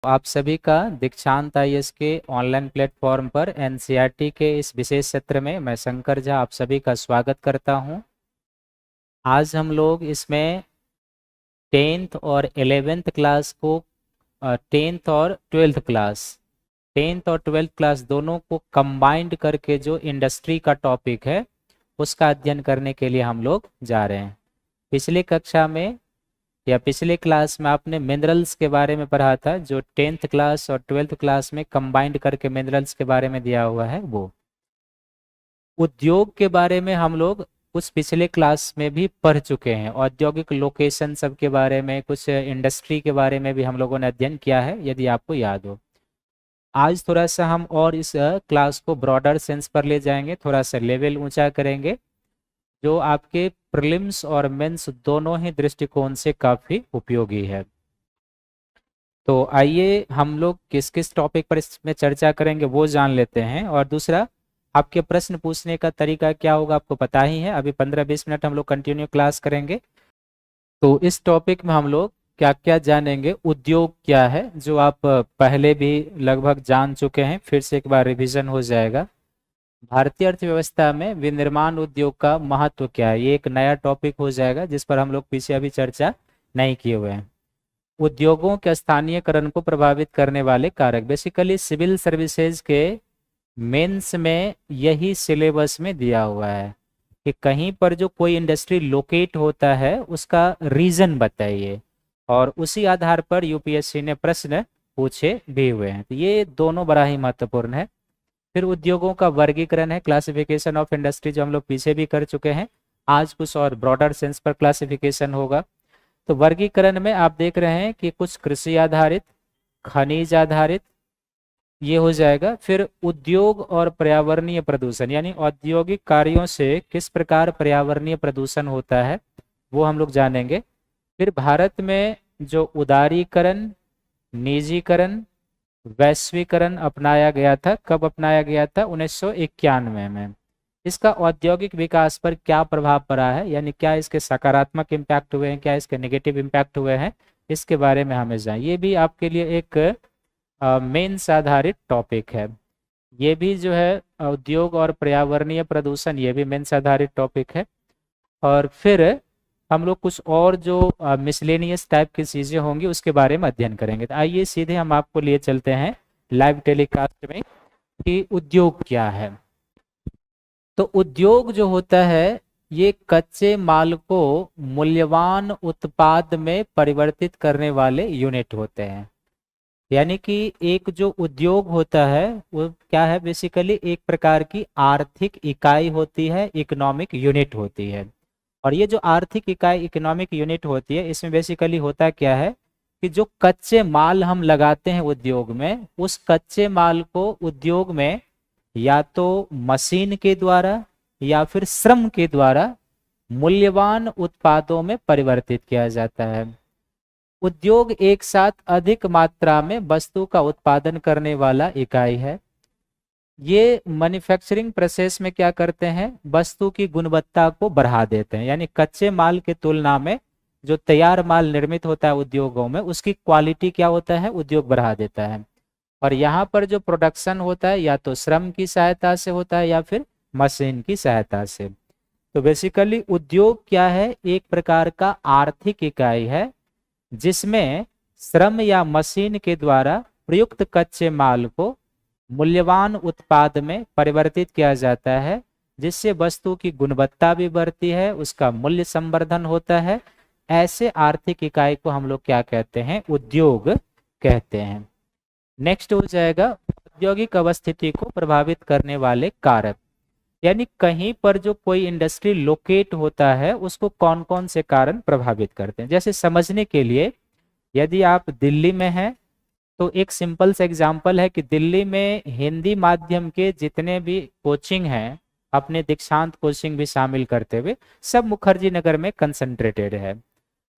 आप सभी का दीक्षांत आईएएस के ऑनलाइन प्लेटफॉर्म पर एनसीईआरटी के इस विशेष सत्र में मैं शंकर झा आप सभी का स्वागत करता हूं। आज हम लोग इसमें 10th और 11th क्लास को 10th और 12th क्लास दोनों को कंबाइंड करके जो इंडस्ट्री का टॉपिक है उसका अध्ययन करने के लिए हम लोग जा रहे हैं। पिछली कक्षा में या पिछले क्लास में आपने मिनरल्स के बारे में पढ़ा था, जो 10th क्लास और 12th क्लास में कंबाइंड करके मिनरल्स के बारे में दिया हुआ है। वो उद्योग के बारे में हम लोग उस पिछले क्लास में भी पढ़ चुके हैं। औद्योगिक लोकेशन सब के बारे में, कुछ इंडस्ट्री के बारे में भी हम लोगों ने अध्ययन किया है, यदि आपको याद हो। आज थोड़ा सा हम और इस क्लास को ब्रॉडर सेंस पर ले जाएंगे, थोड़ा सा लेवल ऊंचा करेंगे, जो आपके प्रीलिम्स और मेंस दोनों ही दृष्टिकोण से काफ़ी उपयोगी है। तो आइए हम लोग किस किस टॉपिक पर इसमें चर्चा करेंगे वो जान लेते हैं। और दूसरा, आपके प्रश्न पूछने का तरीका क्या होगा आपको पता ही है। अभी 15-20 मिनट हम लोग कंटिन्यू क्लास करेंगे। तो इस टॉपिक में हम लोग क्या क्या जानेंगे। उद्योग क्या है, जो आप पहले भी लगभग जान चुके हैं, फिर से एक बार रिवीजन हो जाएगा। भारतीय अर्थव्यवस्था में विनिर्माण उद्योग का महत्व क्या है, ये एक नया टॉपिक हो जाएगा जिस पर हम लोग पीछे अभी चर्चा नहीं किए हुए हैं। उद्योगों के स्थानीयकरण को प्रभावित करने वाले कारक, बेसिकली सिविल सर्विसेज के मेंस में यही सिलेबस में दिया हुआ है कि कहीं पर जो कोई इंडस्ट्री लोकेट होता है उसका रीजन बताइए, और उसी आधार पर यूपीएससी ने प्रश्न पूछे भी हुए हैं। तो ये दोनों बड़ा ही महत्वपूर्ण है। फिर उद्योगों का वर्गीकरण है, क्लासिफिकेशन ऑफ इंडस्ट्री, जो हम लोग पीछे भी कर चुके हैं। आज कुछ और ब्रॉडर सेंस पर क्लासिफिकेशन होगा। तो वर्गीकरण में आप देख रहे हैं कि कुछ कृषि आधारित, खनिज आधारित, ये हो जाएगा। फिर उद्योग और पर्यावरणीय प्रदूषण, यानी औद्योगिक कार्यों से किस प्रकार पर्यावरणीय प्रदूषण होता है वो हम लोग जानेंगे। फिर भारत में जो उदारीकरण, निजीकरण, वैश्वीकरण अपनाया गया था, कब अपनाया गया था? 1991 में। इसका औद्योगिक विकास पर क्या प्रभाव पड़ा है, यानी क्या इसके सकारात्मक इम्पैक्ट हुए हैं, क्या इसके नेगेटिव इम्पैक्ट हुए हैं, इसके बारे में हमें जान। ये भी आपके लिए एक मेंस आधारित टॉपिक है। ये भी जो है उद्योग और पर्यावरणीय प्रदूषण, ये भी मेंस आधारित टॉपिक है। और फिर हम लोग कुछ और जो मिसलेनियस टाइप की चीज़ें होंगी उसके बारे में अध्ययन करेंगे। तो आइए सीधे हम आपको लिए चलते हैं लाइव टेलीकास्ट में कि उद्योग क्या है। तो उद्योग जो होता है ये कच्चे माल को मूल्यवान उत्पाद में परिवर्तित करने वाले यूनिट होते हैं। यानी कि एक जो उद्योग होता है वो क्या है, बेसिकली एक प्रकार की आर्थिक इकाई होती है, इकोनॉमिक यूनिट होती है। और ये जो आर्थिक इकाई, इकोनॉमिक यूनिट होती है, इसमें बेसिकली होता क्या है कि जो कच्चे माल हम लगाते हैं उद्योग में, उस कच्चे माल को उद्योग में या तो मशीन के द्वारा या फिर श्रम के द्वारा मूल्यवान उत्पादों में परिवर्तित किया जाता है। उद्योग एक साथ अधिक मात्रा में वस्तु का उत्पादन करने वाला इकाई है। ये मैन्युफैक्चरिंग प्रोसेस में क्या करते हैं, वस्तु की गुणवत्ता को बढ़ा देते हैं। यानी कच्चे माल की तुलना में जो तैयार माल निर्मित होता है उद्योगों में, उसकी क्वालिटी क्या होता है, उद्योग बढ़ा देता है। और यहाँ पर जो प्रोडक्शन होता है या तो श्रम की सहायता से होता है या फिर मशीन की सहायता से। तो बेसिकली उद्योग क्या है, एक प्रकार का आर्थिक इकाई है जिसमें श्रम या मशीन के द्वारा प्रयुक्त कच्चे माल को मूल्यवान उत्पाद में परिवर्तित किया जाता है, जिससे वस्तु की गुणवत्ता भी बढ़ती है, उसका मूल्य संवर्धन होता है। ऐसे आर्थिक इकाई को हम लोग क्या कहते हैं, उद्योग कहते हैं। नेक्स्ट हो जाएगा औद्योगिक अवस्थिति को प्रभावित करने वाले कारक, यानी कहीं पर जो कोई इंडस्ट्री लोकेट होता है उसको कौन कौन से कारण प्रभावित करते हैं। जैसे समझने के लिए, यदि आप दिल्ली में हैं तो एक सिंपल सा एग्जांपल है कि दिल्ली में हिंदी माध्यम के जितने भी कोचिंग हैं, अपने दीक्षांत कोचिंग भी शामिल करते हुए, सब मुखर्जी नगर में कंसंट्रेटेड है।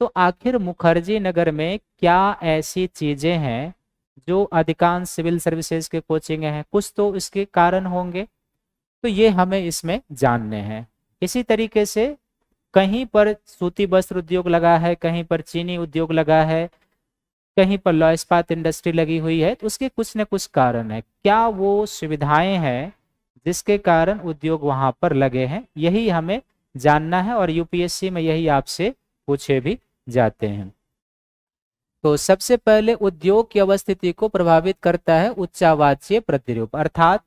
तो आखिर मुखर्जी नगर में क्या ऐसी चीजें हैं जो अधिकांश सिविल सर्विसेज के कोचिंग हैं, कुछ तो इसके कारण होंगे, तो ये हमें इसमें जानने हैं। इसी तरीके से कहीं पर सूती वस्त्र उद्योग लगा है, कहीं पर चीनी उद्योग लगा है, कहीं पर लौह इस्पात इंडस्ट्री लगी हुई है, तो उसके कुछ न कुछ कारण है। क्या वो सुविधाएं हैं जिसके कारण उद्योग वहां पर लगे हैं, यही हमें जानना है और यूपीएससी में यही आपसे पूछे भी जाते हैं। तो सबसे पहले उद्योग की अवस्थिति को प्रभावित करता है उच्चावाचीय प्रतिरूप, अर्थात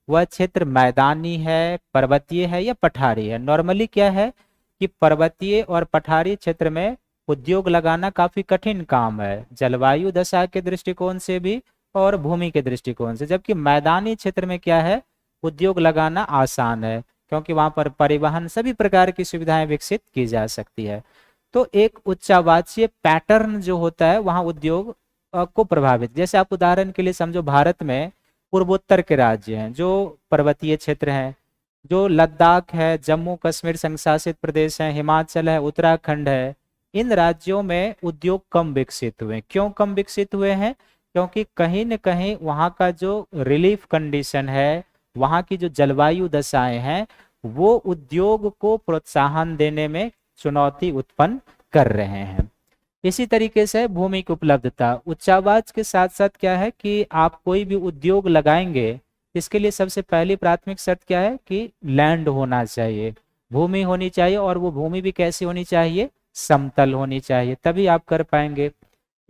वह क्षेत्र मैदानी है, पर्वतीय है या पठारी है। नॉर्मली क्या है कि पर्वतीय और पठारी क्षेत्र में उद्योग लगाना काफी कठिन काम है, जलवायु दशा के दृष्टिकोण से भी और भूमि के दृष्टिकोण से। जबकि मैदानी क्षेत्र में क्या है, उद्योग लगाना आसान है, क्योंकि वहां पर परिवहन सभी प्रकार की सुविधाएं विकसित की जा सकती है। तो एक उच्चावाचीय पैटर्न जो होता है वहां उद्योग को प्रभावित, जैसे आप उदाहरण के लिए समझो, भारत में पूर्वोत्तर के राज्य हैं जो पर्वतीय क्षेत्र हैं, जो लद्दाख है, जम्मू कश्मीर संघ शासित प्रदेश है, हिमाचल है, उत्तराखंड है, इन राज्यों में उद्योग कम विकसित हुए। क्यों कम विकसित हुए हैं? क्योंकि कहीं न कहीं वहाँ का जो रिलीफ कंडीशन है, वहाँ की जो जलवायु दशाएं हैं, वो उद्योग को प्रोत्साहन देने में चुनौती उत्पन्न कर रहे हैं। इसी तरीके से भूमि की उपलब्धता, उच्चावाच के साथ साथ क्या है कि आप कोई भी उद्योग लगाएंगे, इसके लिए सबसे पहली प्राथमिक शर्त क्या है कि लैंड होना चाहिए, भूमि होनी चाहिए, और वो भूमि भी कैसी होनी चाहिए, समतल होनी चाहिए, तभी आप कर पाएंगे।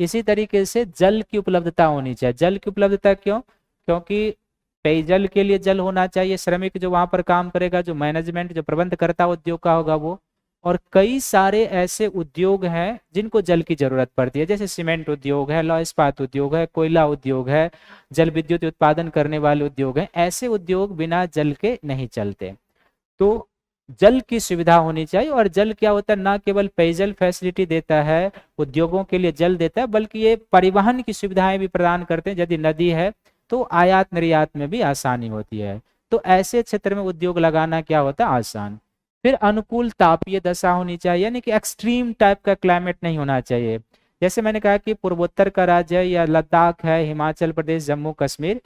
इसी तरीके से जल की उपलब्धता होनी चाहिए। जल की उपलब्धता क्यों? क्योंकि पेयजल के लिए जल होना चाहिए, श्रमिक जो वहां पर काम करेगा, जो मैनेजमेंट जो प्रबंधकर्ता उद्योग का होगा वो। और कई सारे ऐसे उद्योग हैं जिनको जल की जरूरत पड़ती है, जैसे सीमेंट उद्योग है, लौह इस्पात उद्योग है, कोयला उद्योग है, जल विद्युत उत्पादन करने वाले उद्योग हैं। ऐसे उद्योग बिना जल के नहीं चलते। तो जल की सुविधा होनी चाहिए। और जल क्या होता है, ना केवल पेयजल फैसिलिटी देता है, उद्योगों के लिए जल देता है, बल्कि ये परिवहन की सुविधाएं भी प्रदान करते हैं। यदि नदी है तो आयात निर्यात में भी आसानी होती है। तो ऐसे क्षेत्र में उद्योग लगाना क्या होता है, आसान। फिर अनुकूल तापीय दशा होनी चाहिए, यानी कि एक्सट्रीम टाइप का क्लाइमेट नहीं होना चाहिए। जैसे मैंने कहा कि पूर्वोत्तर का राज्य या लद्दाख है, हिमाचल प्रदेश, जम्मू कश्मीर,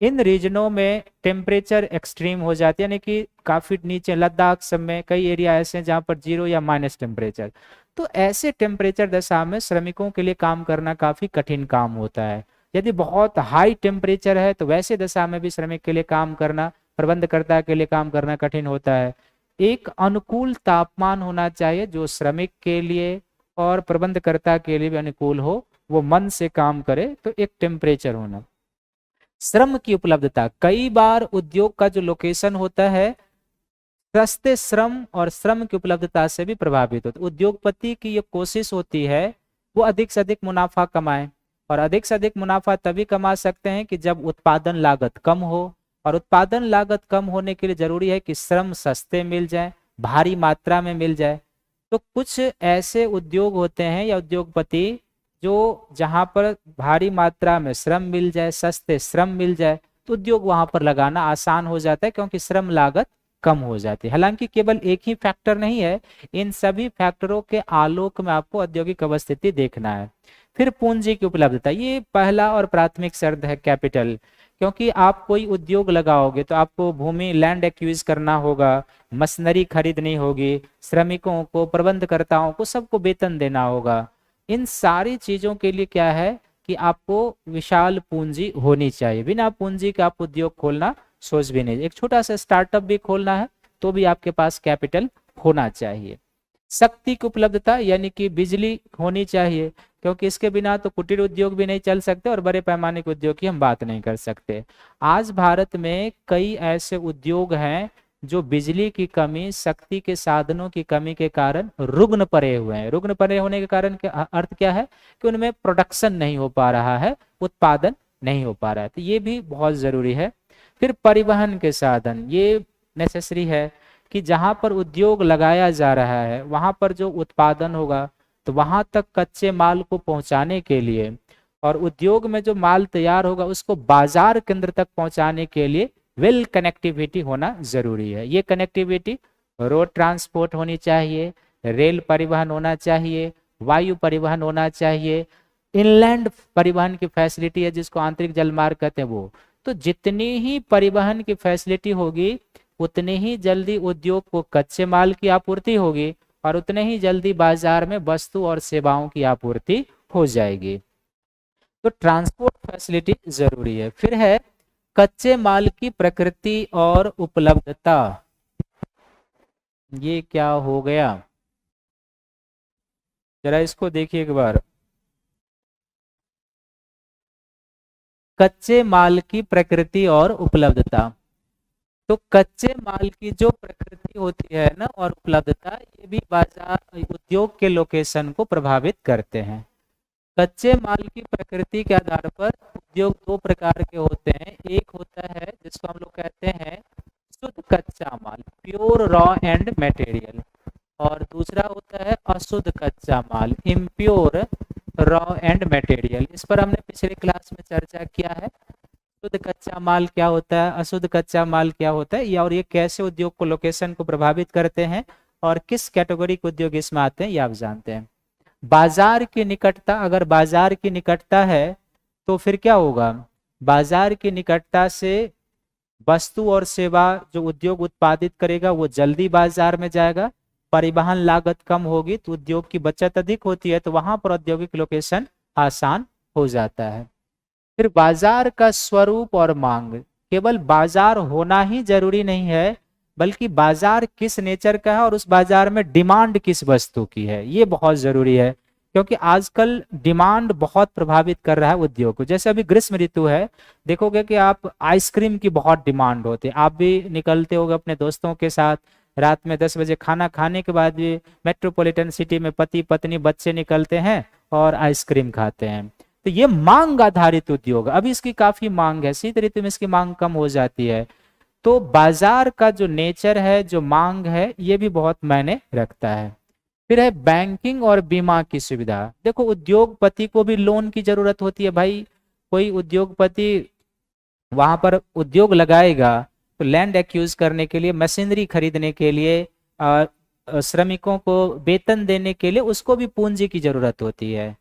इन रीजनों में टेम्परेचर एक्सट्रीम हो जाती है, यानी कि काफी नीचे लद्दाख सब में कई एरिया ऐसे हैं जहाँ पर 0 या माइनस टेम्परेचर। तो ऐसे टेम्परेचर दशा में श्रमिकों के लिए काम करना काफी कठिन काम होता है। यदि बहुत हाई टेम्परेचर है तो वैसे दशा में भी श्रमिक के लिए काम करना, प्रबंधकर्ता के लिए काम करना कठिन होता है। एक अनुकूल तापमान होना चाहिए जो श्रमिक के लिए और प्रबंधकर्ता के लिए भी अनुकूल हो, वो मन से काम करे, तो एक टेम्परेचर होना। श्रम की उपलब्धता, कई बार उद्योग का जो लोकेशन होता है सस्ते श्रम और श्रम की उपलब्धता से भी प्रभावित होता है। उद्योगपति की ये कोशिश होती है वो अधिक से अधिक मुनाफा कमाए, और अधिक से अधिक मुनाफा तभी कमा सकते हैं कि जब उत्पादन लागत कम हो। और उत्पादन लागत कम होने के लिए जरूरी है कि श्रम सस्ते मिल जाए, भारी मात्रा में मिल जाए। तो कुछ ऐसे उद्योग होते हैं या उद्योगपति जो जहां पर भारी मात्रा में श्रम मिल जाए, सस्ते श्रम मिल जाए, तो उद्योग वहां पर लगाना आसान हो जाता है, क्योंकि श्रम लागत कम हो जाती है। हालांकि केवल एक ही फैक्टर नहीं है, इन सभी फैक्टरों के आलोक में आपको औद्योगिक अवस्थिति देखना है। फिर पूंजी की उपलब्धता, ये पहला और प्राथमिक शर्त है, कैपिटल। क्योंकि आप कोई उद्योग लगाओगे तो आपको भूमि, लैंड एक्यूज करना होगा, मशीनरी खरीदनी होगी, श्रमिकों को, प्रबंधकर्ताओं को, सबको वेतन देना होगा। इन सारी चीजों के लिए क्या है कि आपको विशाल पूंजी होनी चाहिए। बिना पूंजी के आप उद्योग खोलना सोच भी नहीं। एक छोटा सा स्टार्टअप भी खोलना है तो भी आपके पास कैपिटल होना चाहिए। शक्ति की उपलब्धता, यानी कि बिजली होनी चाहिए, क्योंकि इसके बिना तो कुटीर उद्योग भी नहीं चल सकते और बड़े पैमाने के उद्योग की हम बात नहीं कर सकते। आज भारत में कई ऐसे उद्योग हैं जो बिजली की कमी, शक्ति के साधनों की कमी के कारण रुग्ण पड़े हुए हैं। रुग्ण पड़े होने के कारण के अर्थ क्या है कि उनमें प्रोडक्शन नहीं हो पा रहा है, उत्पादन नहीं हो पा रहा है। तो ये भी बहुत जरूरी है। फिर परिवहन के साधन, ये नेसेसरी है कि जहां पर उद्योग लगाया जा रहा है वहां पर जो उत्पादन होगा तो वहां तक कच्चे माल को पहुंचाने के लिए, और उद्योग में जो माल तैयार होगा उसको बाजार केंद्र तक पहुंचाने के लिए वेल कनेक्टिविटी होना जरूरी है। ये कनेक्टिविटी रोड ट्रांसपोर्ट होनी चाहिए, रेल परिवहन होना चाहिए, वायु परिवहन होना चाहिए, इनलैंड परिवहन की फैसिलिटी है जिसको आंतरिक जलमार्ग कहते हैं वो। तो जितनी ही परिवहन की फैसिलिटी होगी उतनी ही जल्दी उद्योग को कच्चे माल की आपूर्ति होगी और उतने ही जल्दी बाजार में वस्तु और सेवाओं की आपूर्ति हो जाएगी। तो ट्रांसपोर्ट फैसिलिटी जरूरी है। फिर है कच्चे माल की प्रकृति और उपलब्धता। ये क्या हो गया, जरा इसको देखिए एक बार। कच्चे माल की प्रकृति और उपलब्धता। तो कच्चे माल की जो प्रकृति होती है ना और उपलब्धता, ये भी बाजार उद्योग के लोकेशन को प्रभावित करते हैं। कच्चे माल की प्रकृति के आधार पर उद्योग दो प्रकार के होते हैं। एक होता है जिसको हम लोग कहते हैं शुद्ध कच्चा माल, प्योर रॉ एंड मटेरियल, और दूसरा होता है अशुद्ध कच्चा माल, इम्प्योर रॉ एंड मटेरियल। इस पर हमने पिछले क्लास में चर्चा किया है। शुद्ध कच्चा माल क्या होता है, अशुद्ध कच्चा माल क्या होता है, और ये कैसे उद्योग को लोकेशन को प्रभावित करते हैं और किस कैटेगरी के उद्योग इसमें आते हैं, ये आप जानते हैं। बाजार की निकटता, अगर बाजार की निकटता है तो फिर क्या होगा, बाजार की निकटता से वस्तु और सेवा जो उद्योग उत्पादित करेगा वो जल्दी बाजार में जाएगा, परिवहन लागत कम होगी तो उद्योग की बचत अधिक होती है, तो वहां पर औद्योगिक लोकेशन आसान हो जाता है। फिर बाजार का स्वरूप और मांग, केवल बाजार होना ही जरूरी नहीं है, बल्कि बाजार किस नेचर का है और उस बाजार में डिमांड किस वस्तु की है, ये बहुत जरूरी है। क्योंकि आजकल डिमांड बहुत प्रभावित कर रहा है उद्योग को। जैसे अभी ग्रीष्म ऋतु है, देखोगे कि आप आइसक्रीम की बहुत डिमांड होती है। आप भी निकलते होगे अपने दोस्तों के साथ, रात में 10 बजे खाना खाने के बाद भी मेट्रोपॉलिटन सिटी में पति पत्नी बच्चे निकलते हैं और आइसक्रीम खाते हैं। तो ये मांग आधारित उद्योग, अभी इसकी काफी मांग है, शीत ऋतु में इसकी मांग कम हो जाती है। तो बाजार का जो नेचर है, जो मांग है, ये भी बहुत मायने रखता है। फिर है बैंकिंग और बीमा की सुविधा। देखो उद्योगपति को भी लोन की जरूरत होती है भाई। कोई उद्योगपति वहां पर उद्योग लगाएगा तो लैंड एक्यूज करने के लिए, मशीनरी खरीदने के लिए, श्रमिकों को वेतन देने के लिए उसको भी पूंजी की जरूरत होती है।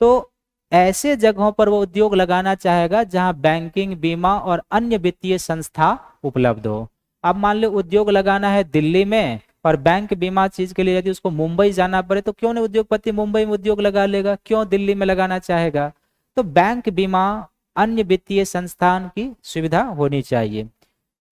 तो ऐसे जगहों पर वो उद्योग लगाना चाहेगा जहां बैंकिंग, बीमा और अन्य वित्तीय संस्था उपलब्ध हो। अब मान लो उद्योग लगाना है दिल्ली में और बैंक बीमा चीज के लिए यदि उसको मुंबई जाना पड़े तो क्यों नहीं उद्योगपति मुंबई में उद्योग लगा लेगा, क्यों दिल्ली में लगाना चाहेगा। तो बैंक, बीमा, अन्य वित्तीय संस्थान की सुविधा होनी चाहिए।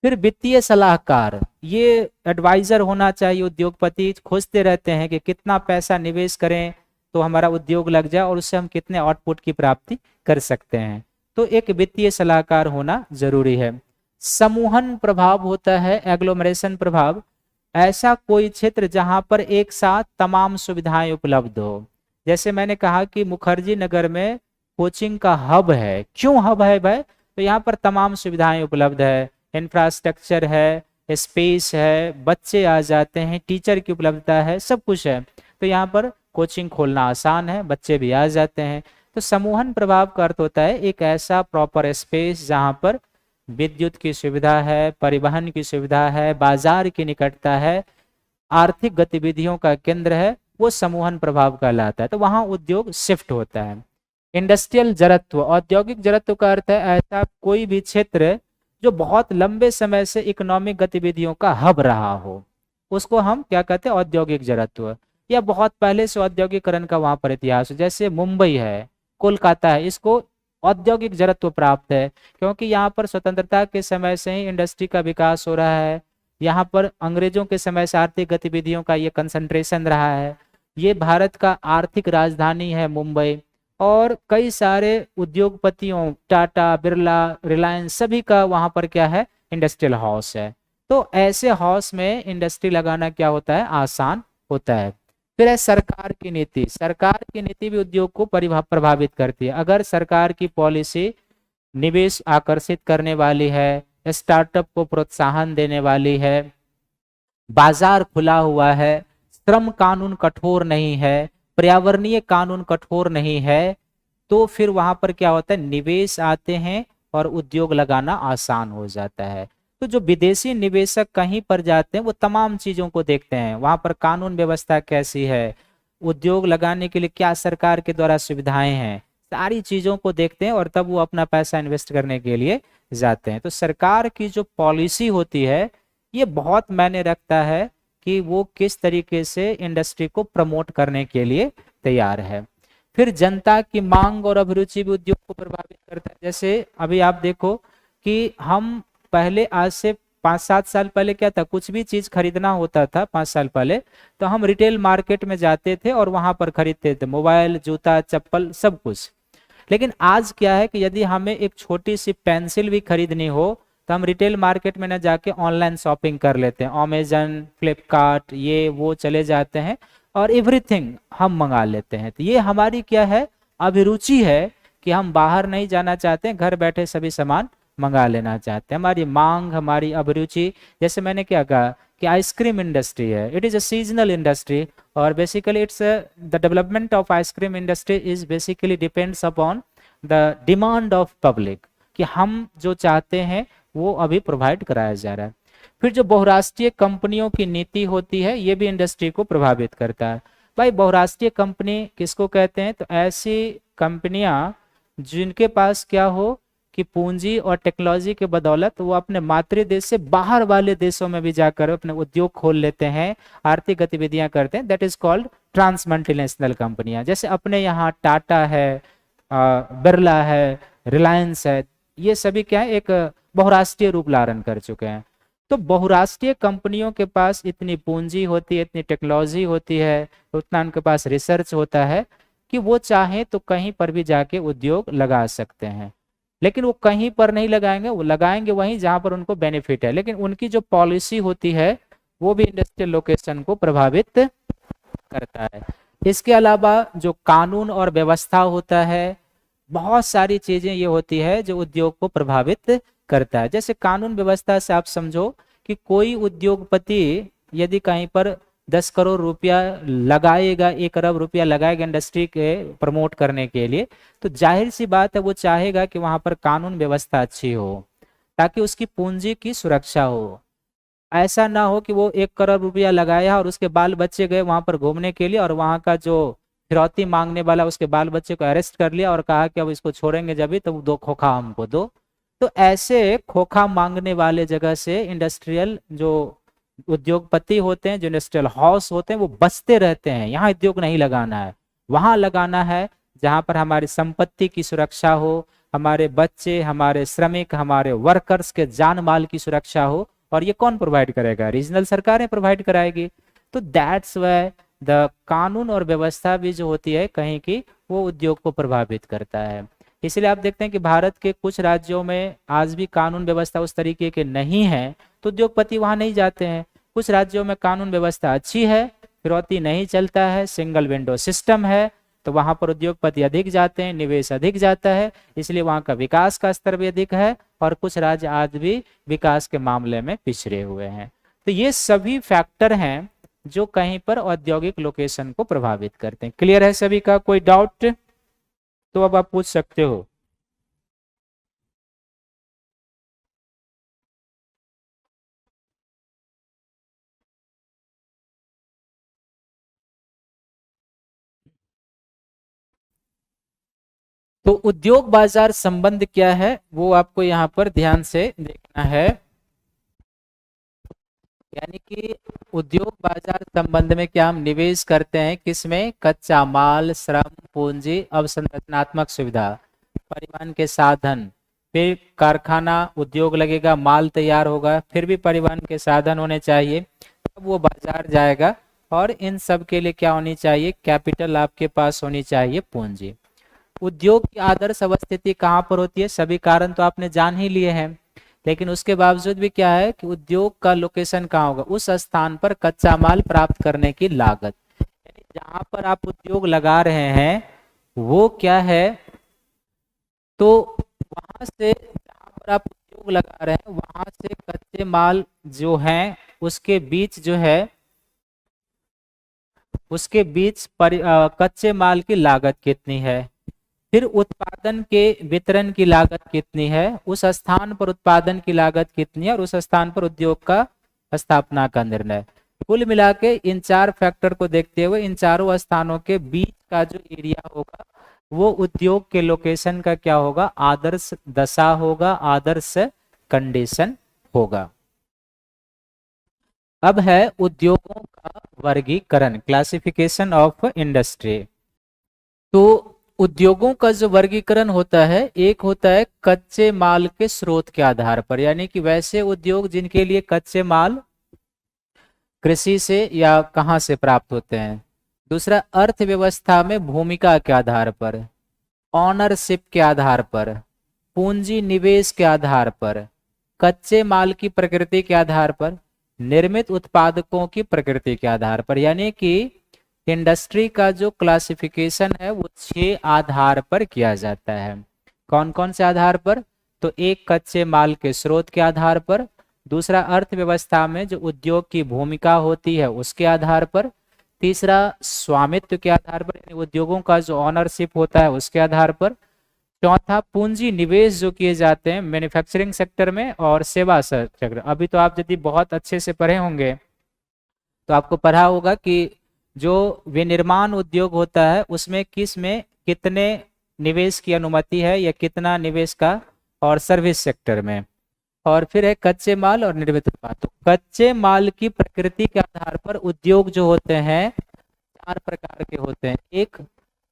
फिर वित्तीय सलाहकार, ये एडवाइजर होना चाहिए। उद्योगपति खोजते रहते हैं कि कितना पैसा निवेश करें तो हमारा उद्योग लग जाए और उससे हम कितने आउटपुट की प्राप्ति कर सकते हैं, तो एक वित्तीय सलाहकार होना जरूरी है। समूहन प्रभाव होता है, एग्लोमरेशन प्रभाव, ऐसा कोई क्षेत्र जहां पर एक साथ तमाम सुविधाएं उपलब्ध हो। जैसे मैंने कहा कि मुखर्जी नगर में कोचिंग का हब है। क्यों हब है भाई, तो यहाँ पर तमाम सुविधाएं उपलब्ध है, इंफ्रास्ट्रक्चर है, स्पेस है, बच्चे आ जाते हैं, टीचर की उपलब्धता है, सब कुछ है। तो यहाँ पर कोचिंग खोलना आसान है, बच्चे भी आ जाते हैं। तो समूहन प्रभाव का अर्थ होता है एक ऐसा प्रॉपर स्पेस जहां पर विद्युत की सुविधा है, परिवहन की सुविधा है, बाजार की निकटता है, आर्थिक गतिविधियों का केंद्र है, वो समूहन प्रभाव कहलाता है। तो वहां उद्योग शिफ्ट होता है। इंडस्ट्रियल जड़त्व, औद्योगिक जड़त्व का अर्थ है ऐसा कोई भी क्षेत्र जो बहुत लंबे समय से इकोनॉमिक गतिविधियों का हब रहा हो, उसको हम क्या कहते हैं, औद्योगिक जड़त्व। या बहुत पहले से औद्योगिकरण का वहां पर इतिहास है, जैसे मुंबई है, कोलकाता है, इसको औद्योगिक जड़त्व प्राप्त है क्योंकि यहाँ पर स्वतंत्रता के समय से ही इंडस्ट्री का विकास हो रहा है। यहाँ पर अंग्रेजों के समय से आर्थिक गतिविधियों का ये कंसंट्रेशन रहा है। ये भारत का आर्थिक राजधानी है मुंबई, और कई सारे उद्योगपतियों, टाटा, बिरला, रिलायंस, सभी का वहां पर क्या है, इंडस्ट्रियल हाउस है। तो ऐसे हाउस में इंडस्ट्री लगाना क्या होता है, आसान होता है। फिर है सरकार की नीति। सरकार की नीति भी उद्योग को प्रभावित करती है। अगर सरकार की पॉलिसी निवेश आकर्षित करने वाली है, स्टार्टअप को प्रोत्साहन देने वाली है, बाजार खुला हुआ है, श्रम कानून कठोर नहीं है, पर्यावरणीय कानून कठोर नहीं है, तो फिर वहां पर क्या होता है, निवेश आते हैं और उद्योग लगाना आसान हो जाता है। तो जो विदेशी निवेशक कहीं पर जाते हैं वो तमाम चीजों को देखते हैं, वहां पर कानून व्यवस्था कैसी है, उद्योग लगाने के लिए क्या सरकार के द्वारा सुविधाएं हैं, सारी चीजों को देखते हैं और तब वो अपना पैसा इन्वेस्ट करने के लिए जाते हैं। तो सरकार की जो पॉलिसी होती है ये बहुत मायने रखता है कि वो किस तरीके से इंडस्ट्री को प्रमोट करने के लिए तैयार है। फिर जनता की मांग और अभिरुचि भी उद्योग को प्रभावित करता है। जैसे अभी आप देखो कि हम पहले, आज से 5-7 साल पहले क्या था, कुछ भी चीज खरीदना होता था 5 साल पहले, तो हम रिटेल मार्केट में जाते थे और वहां पर खरीदते थे, मोबाइल, जूता, चप्पल, सब कुछ। लेकिन आज क्या है कि यदि हमें एक छोटी सी पेंसिल भी खरीदनी हो तो हम रिटेल मार्केट में ना जाके ऑनलाइन शॉपिंग कर लेते हैं, अमेजन, फ्लिपकार्ट, ये वो चले जाते हैं और एवरीथिंग हम मंगा लेते हैं। तो ये हमारी क्या है, अभिरुचि है कि हम बाहर नहीं जाना चाहते हैं, घर बैठे सभी सामान मंगा लेना चाहते हैं। हमारी मांग, हमारी अभिरुचि, जैसे मैंने क्या कहा कि आइसक्रीम इंडस्ट्री है, it is a seasonal industry, और basically it's the development of ice cream industry is basically depends upon the demand of public, कि हम जो चाहते हैं वो अभी प्रोवाइड कराया जा रहा है। फिर जो बहुराष्ट्रीय कंपनियों की नीति होती है, ये भी इंडस्ट्री को प्रभावित करता है। भाई बहुराष्ट्रीय कंपनी किसको कहते हैं, तो ऐसी कंपनियां जिनके पास क्या हो कि पूंजी और टेक्नोलॉजी के बदौलत वो अपने मातृ देश से बाहर वाले देशों में भी जाकर अपने उद्योग खोल लेते हैं, आर्थिक गतिविधियां करते हैं, that is called trans multinational कंपनियां। जैसे अपने यहाँ टाटा है, बिरला है, रिलायंस है, ये सभी क्या है, एक बहुराष्ट्रीय रूप धारण कर चुके हैं। तो बहुराष्ट्रीय कंपनियों के पास इतनी पूंजी होती है, इतनी टेक्नोलॉजी होती है, उतना उनके पास रिसर्च होता है कि वो चाहे तो कहीं पर भी जाके उद्योग लगा सकते हैं। लेकिन वो कहीं पर नहीं लगाएंगे, वो लगाएंगे वहीं जहां पर उनको बेनिफिट है। लेकिन उनकी जो पॉलिसी होती है वो भी इंडस्ट्रियल लोकेशन को प्रभावित करता है। इसके अलावा जो कानून और व्यवस्था होता है, बहुत सारी चीजें ये होती है जो उद्योग को प्रभावित करता है। जैसे कानून व्यवस्था से आप समझो कि कोई उद्योगपति यदि कहीं पर 10 करोड़ रुपया लगाएगा, 1 अरब रुपया लगाएगा इंडस्ट्री के प्रमोट करने के लिए, तो जाहिर सी बात है वो चाहेगा कि वहां पर कानून व्यवस्था अच्छी हो, ताकि उसकी पूंजी की सुरक्षा हो। ऐसा ना हो कि वो 1 करोड़ रुपया लगाया और उसके बाल बच्चे गए वहां पर घूमने के लिए और वहां का जो फिरौती मांगने वाला उसके बाल बच्चे को अरेस्ट कर लिया और कहा कि अब इसको छोड़ेंगे जब भी, तो 2 खोखा हमको दो। तो ऐसे खोखा मांगने वाले जगह से इंडस्ट्रियल जो उद्योगपति होते हैं, जो इंडस्ट्रियल हाउस होते हैं, वो बचते रहते हैं। यहाँ उद्योग नहीं लगाना है, वहां लगाना है जहां पर हमारी संपत्ति की सुरक्षा हो, हमारे बच्चे, हमारे श्रमिक, हमारे वर्कर्स के जान माल की सुरक्षा हो। और ये कौन प्रोवाइड करेगा, रीजनल सरकारें प्रोवाइड कराएगी। तो दैट्स व्हाई द कानून और व्यवस्था भी जो होती है कहीं की, वो उद्योग को प्रभावित करता है। इसलिए आप देखते हैं कि भारत के कुछ राज्यों में आज भी कानून व्यवस्था उस तरीके के नहीं है, तो उद्योगपति वहां नहीं जाते हैं। कुछ राज्यों में कानून व्यवस्था अच्छी है, फिरौती नहीं चलता है, सिंगल विंडो सिस्टम है, तो वहां पर उद्योगपति अधिक जाते हैं, निवेश अधिक जाता है, इसलिए वहां का विकास का स्तर भी अधिक है। और कुछ राज्य आज भी विकास के मामले में पिछड़े हुए हैं। तो ये सभी फैक्टर हैं जो कहीं पर औद्योगिक लोकेशन को प्रभावित करते हैं। क्लियर है सभी का, कोई डाउट तो अब आप पूछ सकते हो। तो उद्योग बाजार संबंध क्या है वो आपको यहाँ पर ध्यान से देखना है। यानी कि उद्योग बाजार संबंध में क्या हम निवेश करते हैं, किसमें, कच्चा माल, श्रम, पूंजी, अवसंरचनात्मक सुविधा, परिवहन के साधन, फिर कारखाना, उद्योग लगेगा, माल तैयार होगा, फिर भी परिवहन के साधन होने चाहिए, तब वो बाजार जाएगा। और इन सब के लिए क्या होनी चाहिए, कैपिटल आपके पास होनी चाहिए, पूंजी। उद्योग की आदर्श अवस्थिति कहाँ पर होती है, सभी कारण तो आपने जान ही लिए हैं, लेकिन उसके बावजूद भी क्या है कि उद्योग का लोकेशन कहाँ होगा, उस स्थान पर कच्चा माल प्राप्त करने की लागत, यानी जहां पर आप उद्योग लगा रहे हैं वो क्या है, तो वहां से जहां पर आप उद्योग लगा रहे हैं वहां से कच्चे माल जो हैं उसके बीच जो है, उसके बीच कच्चे माल की लागत कितनी है, फिर उत्पादन के वितरण की लागत कितनी है, उस स्थान पर उत्पादन की लागत कितनी है, और उस स्थान पर उद्योग का स्थापना का निर्णय। कुल मिला के इन 4 फैक्टर को देखते हुए इन चारों स्थानों के बीच का जो एरिया होगा वो उद्योग के लोकेशन का क्या होगा, आदर्श दशा होगा, आदर्श कंडीशन होगा। अब है उद्योगों का वर्गीकरण, क्लासिफिकेशन ऑफ इंडस्ट्री। तो उद्योगों का जो वर्गीकरण होता है, एक होता है कच्चे माल के स्रोत के आधार पर, यानी कि वैसे उद्योग जिनके लिए कच्चे माल कृषि से या कहाँ से प्राप्त होते हैं। दूसरा, अर्थव्यवस्था में भूमिका के आधार पर, ऑनरशिप के आधार पर, पूंजी निवेश के आधार पर, कच्चे माल की प्रकृति के आधार पर, निर्मित उत्पादकों की प्रकृति के आधार पर। यानी कि इंडस्ट्री का जो क्लासिफिकेशन है वो 6 आधार पर किया जाता है। कौन कौन से आधार पर? तो एक, कच्चे माल के स्रोत के आधार पर। दूसरा, अर्थव्यवस्था में जो उद्योग की भूमिका होती है उसके आधार पर। तीसरा, स्वामित्व के आधार पर, यानी उद्योगों का जो ऑनरशिप होता है उसके आधार पर। चौथा, पूंजी निवेश जो किए जाते हैं मैन्युफैक्चरिंग सेक्टर में और सेवा सेक्टर। अभी तो आप यदि बहुत अच्छे से पढ़े होंगे तो आपको पढ़ा होगा कि जो विनिर्माण उद्योग होता है उसमें किस में कितने निवेश की अनुमति है या कितना निवेश का, और सर्विस सेक्टर में। और फिर है कच्चे माल और निर्मित उत्पाद। तो कच्चे माल की प्रकृति के आधार पर उद्योग जो होते हैं 4 प्रकार के होते हैं। एक,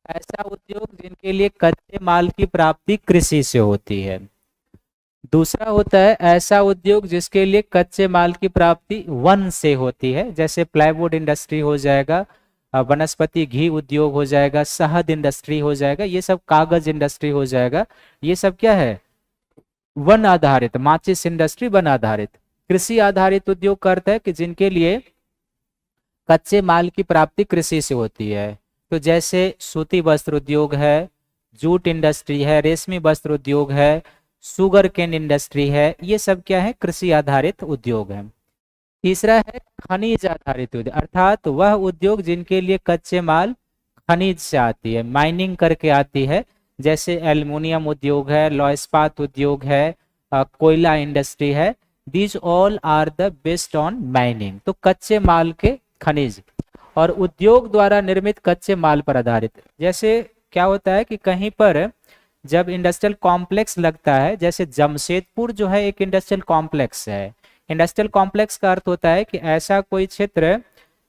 ऐसा उद्योग जिनके लिए कच्चे माल की प्राप्ति कृषि से होती है। दूसरा होता है ऐसा उद्योग जिसके लिए कच्चे माल की प्राप्ति वन से होती है, जैसे प्लाईवुड इंडस्ट्री हो जाएगा, वनस्पति घी उद्योग हो जाएगा, शहद इंडस्ट्री हो जाएगा, ये सब कागज इंडस्ट्री हो जाएगा। ये सब क्या है? वन आधारित। माचिस इंडस्ट्री वन आधारित। कृषि आधारित उद्योग का अर्थ है कि जिनके लिए कच्चे माल की प्राप्ति कृषि से होती है। तो जैसे सूती वस्त्र उद्योग है, जूट इंडस्ट्री है, रेशमी वस्त्र उद्योग है, शुगर केन इंडस्ट्री है, ये सब क्या है? कृषि आधारित उद्योग है। तीसरा है खनिज आधारित उद्योग, अर्थात वह उद्योग जिनके लिए कच्चे माल खनिज से आती है, माइनिंग करके आती है, जैसे एल्युमिनियम उद्योग है, लौह इस्पात उद्योग है, कोयला इंडस्ट्री है। These all are the based on mining. तो कच्चे माल के खनिज और उद्योग द्वारा निर्मित कच्चे माल पर आधारित। जैसे क्या होता है कि कहीं पर जब इंडस्ट्रियल कॉम्प्लेक्स लगता है, जैसे जमशेदपुर जो है एक इंडस्ट्रियल कॉम्प्लेक्स है। इंडस्ट्रियल कॉम्प्लेक्स का अर्थ होता है कि ऐसा कोई क्षेत्र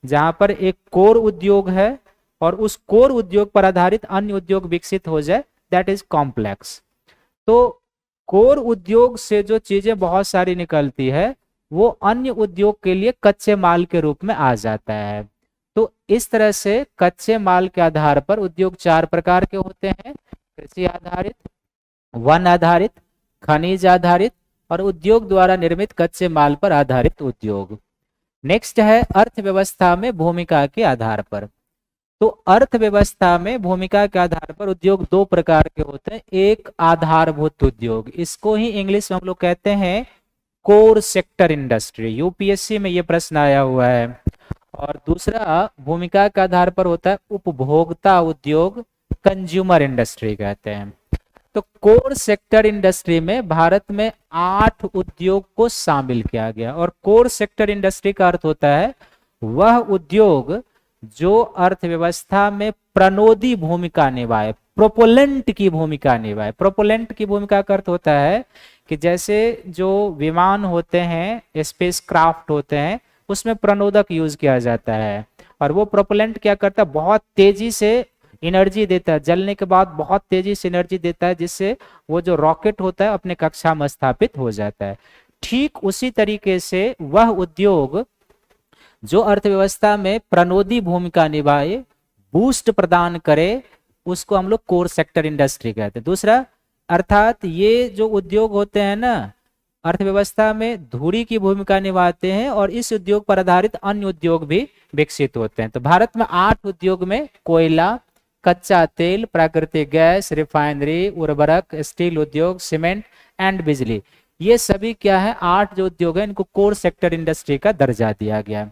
जहां पर एक कोर उद्योग है और उस कोर उद्योग पर आधारित अन्य उद्योग विकसित हो जाए, दैट इज कॉम्प्लेक्स। तो कोर उद्योग से जो चीजें बहुत सारी निकलती है वो अन्य उद्योग के लिए कच्चे माल के रूप में आ जाता है। तो इस तरह से कच्चे माल के आधार पर उद्योग 4 प्रकार के होते हैं: कृषि आधारित, वन आधारित, खनिज आधारित और उद्योग द्वारा निर्मित कच्चे माल पर आधारित उद्योग। नेक्स्ट है अर्थव्यवस्था में भूमिका के आधार पर। तो अर्थव्यवस्था में भूमिका के आधार पर उद्योग 2 प्रकार के होते हैं। एक, आधारभूत उद्योग, इसको ही इंग्लिश में हम लोग कहते हैं कोर सेक्टर इंडस्ट्री। यूपीएससी में ये प्रश्न आया हुआ है। और दूसरा भूमिका के आधार पर होता है उपभोक्ता उद्योग, कंज्यूमर इंडस्ट्री कहते हैं। तो कोर सेक्टर इंडस्ट्री में भारत में 8 उद्योग को शामिल किया गया। और कोर सेक्टर इंडस्ट्री का अर्थ होता है वह उद्योग जो अर्थव्यवस्था में प्रणोदी भूमिका निभाए, प्रोपोलेंट की भूमिका निभाए। प्रोपोलेंट की भूमिका का अर्थ होता है कि जैसे जो विमान होते हैं, स्पेस क्राफ्ट होते हैं, उसमें प्रणोदक यूज किया जाता है। और वो प्रोपोलेंट क्या करता है? बहुत तेजी से एनर्जी देता है, जलने के बाद बहुत तेजी से एनर्जी देता है, जिससे वो जो रॉकेट होता है अपने कक्षा में स्थापित हो जाता है। ठीक उसी तरीके से वह उद्योग जो अर्थव्यवस्था में प्रणोदी भूमिका निभाए, बूस्ट प्रदान करे, उसको हम लोग कोर सेक्टर इंडस्ट्री कहते हैं। दूसरा, अर्थात ये जो उद्योग होते हैं ना, अर्थव्यवस्था में धुरी की भूमिका निभाते हैं और इस उद्योग पर आधारित अन्य उद्योग भी विकसित होते हैं। तो भारत में 8 उद्योग में कोयला, कच्चा तेल, प्राकृतिक गैस, रिफाइनरी, उर्वरक, स्टील उद्योग, सीमेंट एंड बिजली, ये सभी क्या है? 8 जो उद्योग है इनको कोर सेक्टर इंडस्ट्री का दर्जा दिया गया।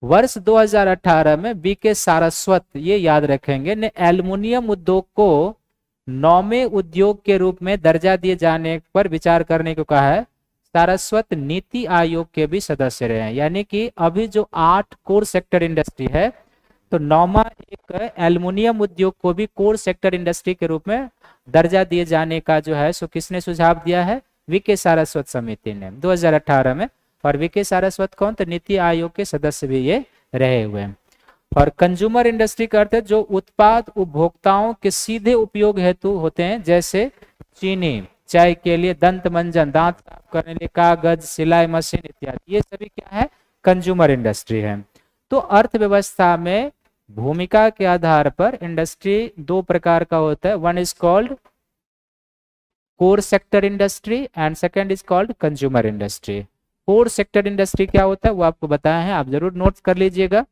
वर्ष 2018 में बीके सारस्वत, ये याद रखेंगे, ने एल्युमिनियम उद्योग को 9वें उद्योग के रूप में दर्जा दिए जाने पर विचार करने को कहा है। सारस्वत नीति आयोग के भी सदस्य रहे हैं। यानी कि अभी जो 8 कोर सेक्टर इंडस्ट्री है, तो 9वां एक एल्युमिनियम उद्योग को भी कोर सेक्टर इंडस्ट्री के रूप में दर्जा दिए जाने का जो है सो किसने सुझाव दिया है? वीके सारस्वत समिति ने 2018 में। और वीके सारस्वत कौन? तो नीति आयोग के सदस्य भी ये रहे हुए हैं। और कंज्यूमर इंडस्ट्री का अर्थ है जो उत्पाद उपभोक्ताओं के सीधे उपयोग हेतु होते हैं, जैसे चीनी, चाय के लिए, दंत मंजन, दांत साफ करने के लिए, कागज, सिलाई मशीन इत्यादि, ये सभी क्या है, कंज्यूमर इंडस्ट्री है। तो अर्थव्यवस्था में भूमिका के आधार पर इंडस्ट्री दो प्रकार का होता है, one is called core sector industry and second is called consumer industry. Core sector industry क्या होता है वो आपको बताया है, आप जरूर नोट्स कर लीजिएगा।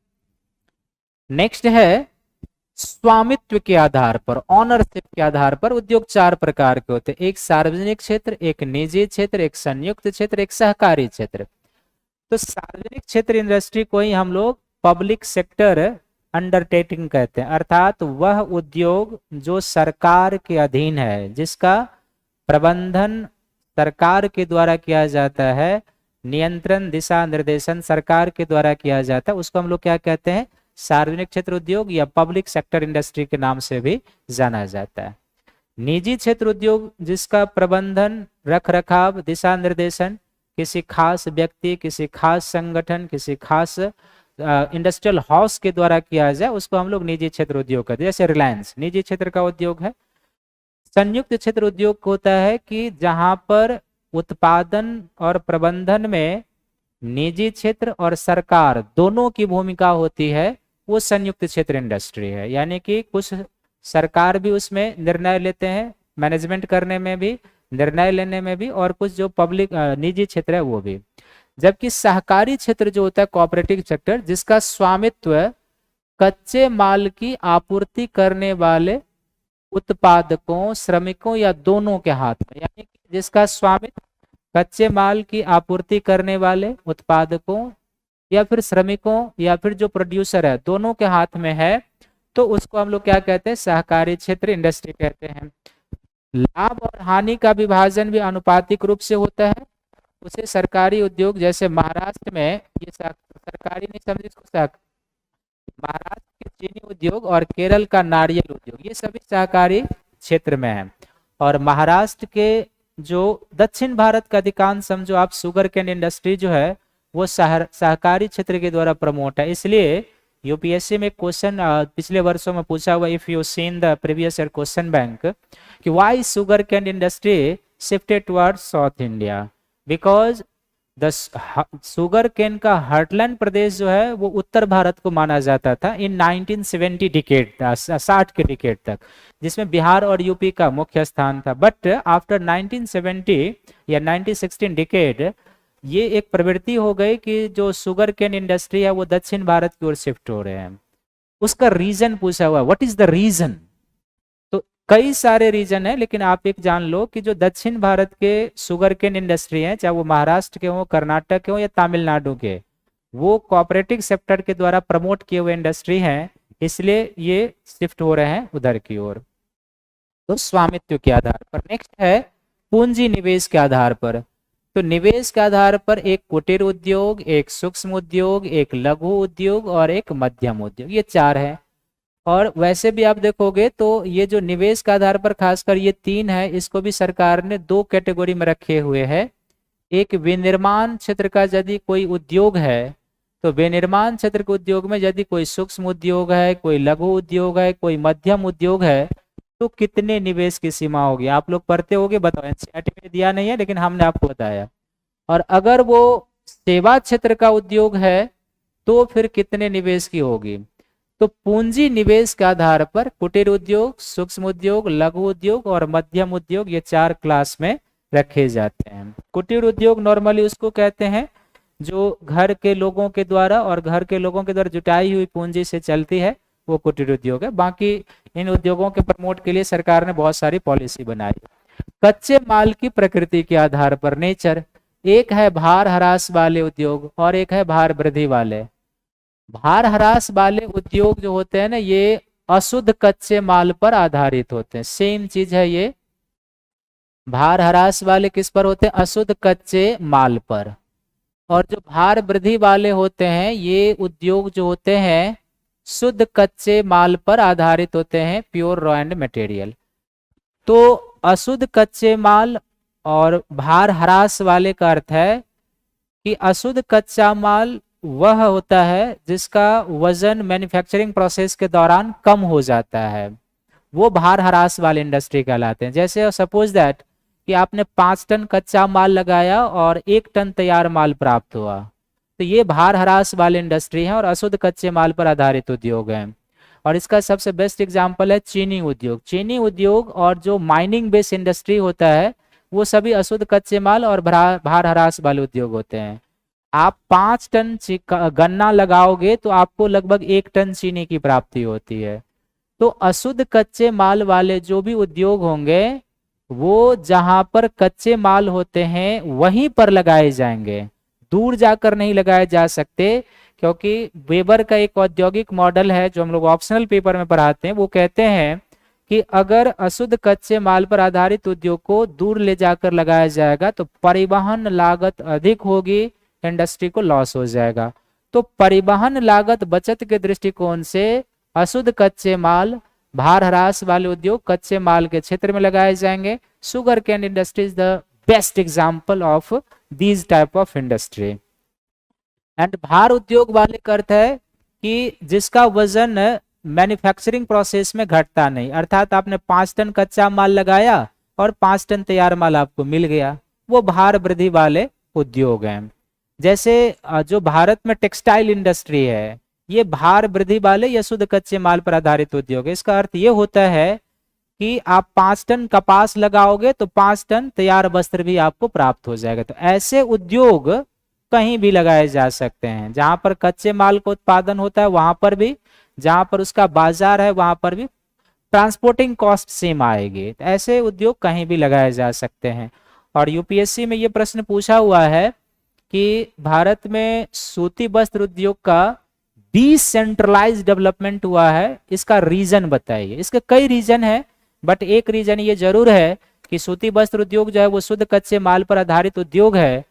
नेक्स्ट है स्वामित्व के आधार पर, ऑनरशिप के आधार पर उद्योग चार प्रकार के होते हैं, एक सार्वजनिक क्षेत्र, एक निजी क्षेत्र, एक संयुक्त क्षेत्र, एक सहकारी क्षेत्र। तो सार्वजनिक क्षेत्र इंडस्ट्री को ही हम लोग पब्लिक सेक्टर अंडरटेकिंग कहते हैं, अर्थात वह उद्योग जो सरकार के अधीन है, जिसका प्रबंधन सरकार के द्वारा किया जाता है, नियंत्रण दिशा निर्देशन सरकार के द्वारा किया जाता है, उसको हम लोग क्या कहते हैं, सार्वजनिक क्षेत्र उद्योग या पब्लिक सेक्टर इंडस्ट्री के नाम से भी जाना जाता है। निजी क्षेत्र उद्योग जिसका प्रबंधन, रख रखाव, दिशा निर्देशन किसी खास व्यक्ति, किसी खास संगठन, किसी खास इंडस्ट्रियल हाउस के द्वारा किया जाए, उसको हम लोग निजी क्षेत्र उद्योग कहते हैं। जैसे रिलायंस निजी क्षेत्र का उद्योग है। संयुक्त क्षेत्र उद्योग होता है कि जहां पर उत्पादन और प्रबंधन में निजी क्षेत्र और सरकार दोनों की भूमिका होती है, वो संयुक्त क्षेत्र इंडस्ट्री है। यानी कि कुछ सरकार भी उसमें निर्णय लेते हैं, मैनेजमेंट करने में भी, निर्णय लेने में भी, और कुछ जो पब्लिक निजी क्षेत्र है वो भी। जबकि सहकारी क्षेत्र जो होता है, कोऑपरेटिव सेक्टर, जिसका स्वामित्व कच्चे माल की आपूर्ति करने वाले उत्पादकों, श्रमिकों या दोनों के हाथ में, यानी कि जिसका स्वामित्व कच्चे माल की आपूर्ति करने वाले उत्पादकों या फिर श्रमिकों या फिर जो प्रोड्यूसर है, दोनों के हाथ में है, तो उसको हम लोग क्या कहते हैं, सहकारी क्षेत्र इंडस्ट्री कहते हैं। लाभ और हानि का विभाजन भी अनुपातिक रूप से होता है। उसे सरकारी उद्योग, जैसे महाराष्ट्र में ये सरकारी नहीं समझे इसको, महाराष्ट्र के चीनी उद्योग और केरल का नारियल उद्योग, ये सभी सहकारी क्षेत्र में है। और महाराष्ट्र के जो दक्षिण भारत का अधिकांश समझो आप शुगर केन इंडस्ट्री जो है वो सहकारी क्षेत्र के द्वारा प्रमोट है। इसलिए यूपीएससी में क्वेश्चन पिछले वर्षों में पूछा हुआ, if you seen the previous year question bank, कि why sugarcane industry shifted towards South India, because the sugarcane का हार्टलैंड प्रदेश जो है वो उत्तर भारत को माना जाता था इन 1970 डिकेड, 60 के डिकेड तक, जिसमें बिहार और यूपी का मुख्य स्थान था। बट आफ्टर 1970 या 1916 डिकेड ये एक प्रवृत्ति हो गई कि जो शुगर केन इंडस्ट्री है वो दक्षिण भारत की ओर शिफ्ट हो रहे हैं। उसका रीजन पूछा हुआ, व्हाट इज द रीजन? तो कई सारे रीजन है, लेकिन आप एक जान लो कि जो दक्षिण भारत के शुगर केन इंडस्ट्री है, चाहे वो महाराष्ट्र के हो, कर्नाटक के हो या तमिलनाडु के, वो कोऑपरेटिव सेक्टर के द्वारा प्रमोट किए हुए इंडस्ट्री हैं, इसलिए ये शिफ्ट हो रहे हैं उधर की ओर। तो स्वामित्व के आधार पर। नेक्स्ट है पूंजी निवेश के आधार पर। तो निवेश के आधार पर एक कुटीर उद्योग, एक सूक्ष्म उद्योग, एक लघु उद्योग और एक मध्यम उद्योग, ये चार है। और वैसे भी आप देखोगे तो ये जो निवेश के आधार पर खासकर ये तीन है, इसको भी सरकार ने दो कैटेगरी में रखे हुए हैं। एक विनिर्माण क्षेत्र का यदि कोई उद्योग है, तो विनिर्माण क्षेत्र के उद्योग में यदि कोई सूक्ष्म उद्योग है, कोई लघु उद्योग है, कोई मध्यम उद्योग है, तो कितने निवेश की सीमा होगी? आप लोग पढ़ते होगे, बताओ, एनसीईआरटी में दिया नहीं है लेकिन हमने आपको बताया। और अगर वो सेवा क्षेत्र का उद्योग है तो फिर कितने निवेश की होगी? तो पूंजी निवेश के आधार पर कुटीर उद्योग, सूक्ष्म उद्योग, लघु उद्योग और मध्यम उद्योग, ये चार क्लास में रखे जाते हैं। कुटीर उद्योग नॉर्मली उसको कहते हैं जो घर के लोगों के द्वारा और घर के लोगों के द्वारा जुटाई हुई पूंजी से चलती है, वो कुटीर उद्योग है। बाकी इन उद्योगों के प्रमोट के लिए सरकार ने बहुत सारी पॉलिसी बनाई। कच्चे माल की प्रकृति के आधार पर, नेचर, एक है भार ह्रास वाले उद्योग और एक है भार वृद्धि वाले। भार ह्रास वाले उद्योग जो होते हैं ना, ये अशुद्ध कच्चे माल पर आधारित होते हैं। सेम चीज है ये। भार ह्रास वाले किस पर होते हैं? अशुद्ध कच्चे माल पर। और जो भार वृद्धि वाले होते हैं, ये उद्योग जो होते हैं शुद्ध कच्चे माल पर आधारित होते हैं, प्योर रॉ एंड मटेरियल। तो अशुद्ध कच्चे माल और भार ह्रास वाले का अर्थ है कि अशुद्ध कच्चा माल वह होता है जिसका वजन मैन्युफैक्चरिंग प्रोसेस के दौरान कम हो जाता है, वो भार ह्रास वाले इंडस्ट्री कहलाते हैं। जैसे सपोज दैट कि आपने 5 टन कच्चा माल लगाया और 1 टन तैयार माल प्राप्त हुआ, तो ये भार ह्रास वाले इंडस्ट्री है और अशुद्ध कच्चे माल पर आधारित उद्योग है। और इसका सबसे बेस्ट एग्जाम्पल है चीनी उद्योग। चीनी उद्योग और जो माइनिंग बेस्ड इंडस्ट्री होता है वो सभी अशुद्ध कच्चे माल और भार ह्रास वाले उद्योग होते हैं। आप 5 टन गन्ना लगाओगे तो आपको लगभग 1 टन चीनी की प्राप्ति होती है। तो अशुद्ध कच्चे माल वाले जो भी उद्योग होंगे वो जहां पर कच्चे माल होते हैं वहीं पर लगाए जाएंगे, दूर जाकर नहीं लगाए जा सकते। क्योंकि वेबर का एक औद्योगिक मॉडल है जो हम लोग ऑप्शनल पेपर में पढ़ाते हैं, वो कहते हैं कि अगर अशुद्ध कच्चे माल पर आधारित उद्योग को दूर ले जाकर लगाया जाएगा तो परिवहन लागत अधिक होगी, इंडस्ट्री को लॉस हो जाएगा। तो परिवहन लागत बचत के दृष्टिकोण से अशुद्ध कच्चे माल भार ह्रास वाले उद्योग कच्चे माल के क्षेत्र में लगाए जाएंगे। Sugar cane industry is the best example of these type of industry. And भार उद्योग वाले का अर्थ है कि जिसका वजन मैन्युफैक्चरिंग प्रोसेस में घटता नहीं, अर्थात आपने 5 टन कच्चा माल लगाया और 5 टन तैयार माल आपको मिल गया, वो भार वृद्धि वाले उद्योग हैं। जैसे जो भारत में टेक्सटाइल इंडस्ट्री है ये भार वृद्धि वाले या शुद्ध कच्चे माल पर आधारित उद्योग है। इसका अर्थ ये होता है कि आप 5 टन कपास लगाओगे तो 5 टन तैयार वस्त्र भी आपको प्राप्त हो जाएगा। तो ऐसे उद्योग कहीं भी लगाए जा सकते हैं, जहां पर कच्चे माल का उत्पादन होता है वहां पर भी, जहां पर उसका बाजार है वहां पर भी ट्रांसपोर्टिंग कॉस्ट सेम आएगी। तो ऐसे उद्योग कहीं भी लगाए जा सकते हैं। और यूपीएससी में ये प्रश्न पूछा हुआ है कि भारत में सूती वस्त्र उद्योग का डिसेंट्रलाइज डेवलपमेंट हुआ है, इसका रीजन बताइए। इसके कई रीजन है बट एक रीजन ये जरूर है कि सूती वस्त्र उद्योग जो है वो शुद्ध कच्चे माल पर आधारित उद्योग है।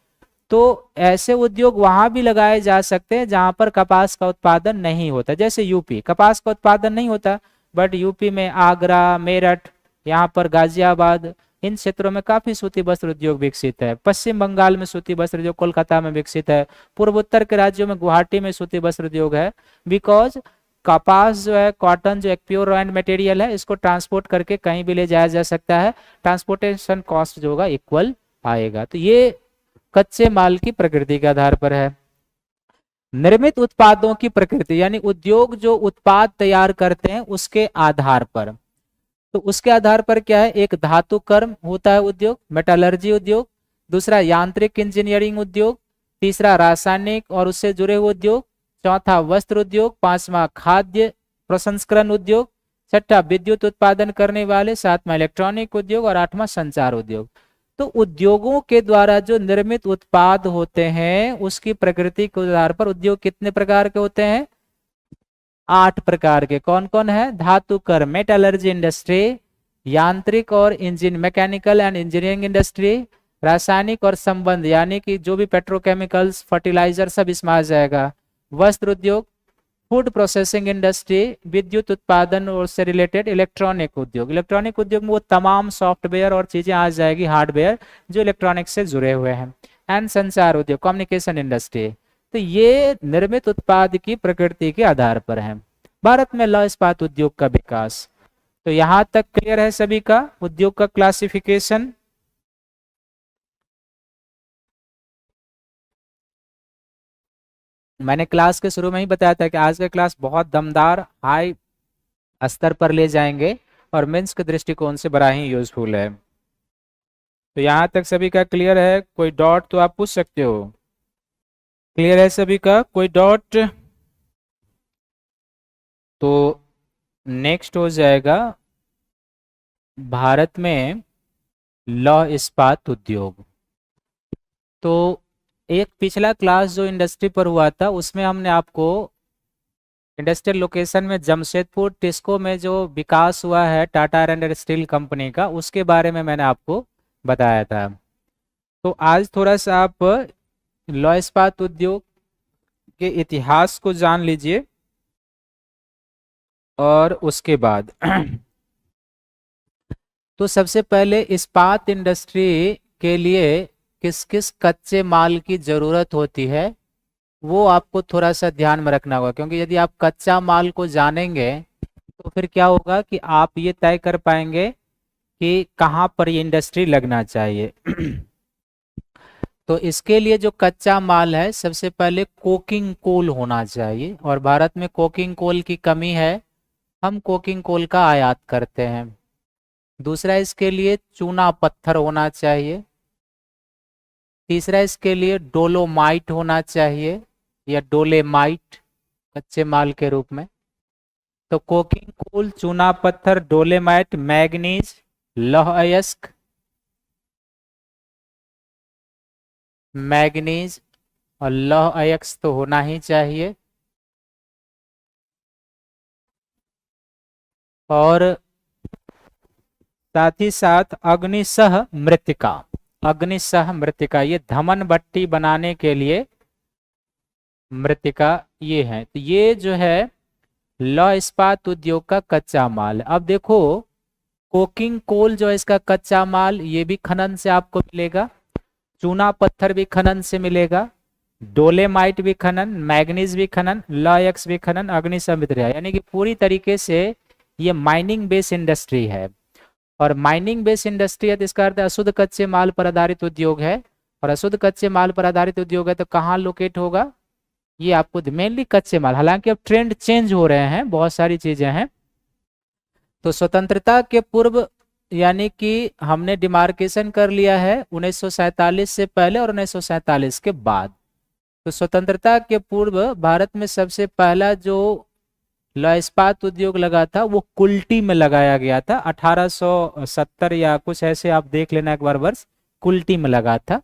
तो ऐसे उद्योग वहां भी लगाए जा सकते हैं जहां पर कपास का उत्पादन नहीं होता। जैसे यूपी कपास का उत्पादन नहीं होता बट यूपी में आगरा, मेरठ, यहाँ पर गाजियाबाद, इन क्षेत्रों में काफी सूती वस्त्र उद्योग विकसित है। पश्चिम बंगाल में सूती वस्त्र उद्योग कोलकाता में विकसित है। पूर्वोत्तर के राज्यों में गुवाहाटी में सूती वस्त्र उद्योग है। बिकॉज कपास जो है, कॉटन जो एक प्योर रॉ मटेरियल है, इसको ट्रांसपोर्ट करके कहीं भी ले जाया जा सकता है, ट्रांसपोर्टेशन कॉस्ट जो होगा इक्वल आएगा। तो ये कच्चे माल की प्रकृति के आधार पर है। निर्मित उत्पादों की प्रकृति यानी उद्योग जो उत्पाद तैयार करते हैं उसके आधार पर, तो उसके आधार पर क्या है, एक धातु कर्म होता है उद्योग, मेटलर्जी उद्योग, दूसरा यांत्रिक इंजीनियरिंग उद्योग, तीसरा रासायनिक और उससे जुड़े हुए उद्योग, चौथा वस्त्र उद्योग, पांचवा खाद्य प्रसंस्करण उद्योग, छठा विद्युत उत्पादन करने वाले, सातवां इलेक्ट्रॉनिक उद्योग और आठवां संचार उद्योग। तो उद्योगों के द्वारा जो निर्मित उत्पाद होते हैं उसकी प्रकृति के आधार पर उद्योग कितने प्रकार के होते हैं, 8 प्रकार के। कौन कौन है, धातु कर्म मेटलर्जी इंडस्ट्री, यांत्रिक और engine mechanical and engineering industry, रासायनिक और संबंध यानी कि जो भी पेट्रोकेमिकल्स फर्टिलाइजर सब इसमें आ जाएगा, वस्त्र उद्योग, फूड प्रोसेसिंग इंडस्ट्री, विद्युत उत्पादन और से रिलेटेड इलेक्ट्रॉनिक उद्योग। इलेक्ट्रॉनिक उद्योग में वो तमाम सॉफ्टवेयर और चीजें आ जाएगी, हार्डवेयर जो इलेक्ट्रॉनिक से जुड़े हुए हैं, एंड संचार उद्योग कम्युनिकेशन इंडस्ट्री। तो ये निर्मित उत्पाद की प्रकृति के आधार पर है। भारत में लौह इस्पात उद्योग का विकास, तो यहां तक क्लियर है सभी का उद्योग का क्लासिफिकेशन। मैंने क्लास के शुरू में ही बताया था कि आज का क्लास बहुत दमदार हाई स्तर पर ले जाएंगे और मेंस के दृष्टिकोण से बड़ा ही यूजफुल है। तो यहाँ तक सभी का क्लियर है, कोई डॉट तो आप पूछ सकते हो। क्लियर है सभी का, कोई डॉट? तो नेक्स्ट हो जाएगा भारत में लौह इस्पात उद्योग। तो एक पिछला क्लास जो इंडस्ट्री पर हुआ था उसमें हमने आपको इंडस्ट्रियल लोकेशन में जमशेदपुर टिस्को में जो विकास हुआ है Tata iron and steel company का, उसके बारे में मैंने आपको बताया था। तो आज थोड़ा सा आप लौह इस्पात उद्योग के इतिहास को जान लीजिए और उसके बाद तो सबसे पहले इस्पात इंडस्ट्री के लिए किस किस कच्चे माल की जरूरत होती है वो आपको थोड़ा सा ध्यान में रखना होगा, क्योंकि यदि आप कच्चा माल को जानेंगे तो फिर क्या होगा कि आप ये तय कर पाएंगे कि कहाँ पर ये इंडस्ट्री लगना चाहिए। तो इसके लिए जो कच्चा माल है, सबसे पहले कोकिंग कोल होना चाहिए, और भारत में कोकिंग कोल की कमी है, हम कोकिंग कोल का आयात करते हैं। दूसरा, इसके लिए चूना पत्थर होना चाहिए। तीसरा, इसके लिए डोलोमाइट होना चाहिए या डोलेमाइट कच्चे माल के रूप में। तो कोकिंग कोल, चूना पत्थर, डोलेमाइट, मैग्नीज, लौह अयस्क, मैग्नीज और लौह अयस्क तो होना ही चाहिए। और साथ ही साथ अग्निशह मृत्तिका, अग्निशह मृत्तिका ये धमन भट्टी बनाने के लिए मृत्तिका ये है। तो ये जो है लौह इस्पात उद्योग का कच्चा माल है। अब देखो, कोकिंग कोल जो है इसका कच्चा माल, ये भी खनन से आपको मिलेगा, चूना पत्थर भी खनन से मिलेगा, डोलेमाइट भी खनन, मैग्नीज भी खनन, लौह अयस्क भी खनन, अग्निशह मृत्तिका, यानी कि पूरी तरीके से ये माइनिंग बेस इंडस्ट्री है। और माइनिंग बेस इंडस्ट्री है तो इसका अर्थ है अशुद्ध कच्चे माल पर आधारित उद्योग है। और अशुद्ध कच्चे माल पर आधारित उद्योग है तो कहाँ लोकेट होगा? ये आपको मेनली कच्चे माल, हालांकि अब ट्रेंड चेंज हो रहे हैं, बहुत सारी चीजें हैं। तो स्वतंत्रता के पूर्व, यानी कि हमने डिमार्केशन कर लिया है 1947 से पहले और 1947 के बाद। तो स्वतंत्रता के पूर्व भारत में सबसे पहला जो लौह इस्पात उद्योग लगा था वो कुल्टी में लगाया गया था, 1870 या कुछ ऐसे, आप देख लेना एक बार वर्ष, कुल्टी में लगा था।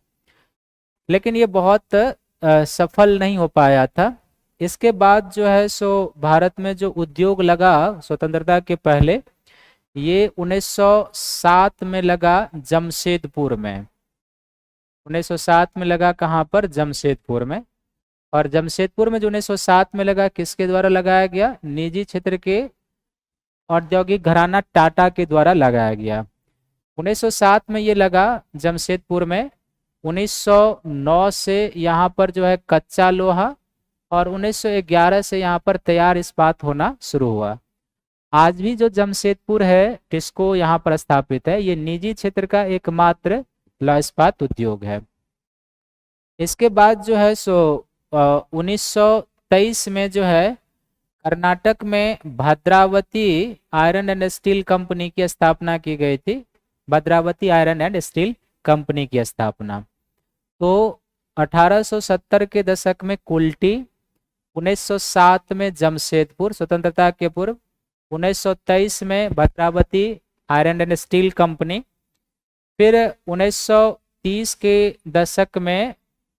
लेकिन ये बहुत सफल नहीं हो पाया था। इसके बाद जो है सो भारत में जो उद्योग लगा स्वतंत्रता के पहले, ये 1907 में लगा जमशेदपुर में। 1907 में लगा कहाँ पर? जमशेदपुर में। और जमशेदपुर में जो 1907 में लगा, किसके द्वारा लगाया गया? निजी क्षेत्र के औद्योगिक घराना टाटा के द्वारा लगाया गया। 1907 में ये लगा जमशेदपुर में। 1909 से यहाँ पर जो है कच्चा लोहा, और 1911 से यहाँ पर तैयार इस्पात होना शुरू हुआ। आज भी जो जमशेदपुर है टिस्को यहाँ पर स्थापित है, ये निजी क्षेत्र का एकमात्र लौह इस्पात उद्योग है। इसके बाद जो है सो 1923 में जो है कर्नाटक में Bhadravati iron and steel company की स्थापना की गई थी। Bhadravati iron and steel company की स्थापना। तो 1870 के दशक में कुल्टी, 1907 में जमशेदपुर स्वतंत्रता के पूर्व, 1923 में Bhadravati iron and steel company, फिर 1930 के दशक में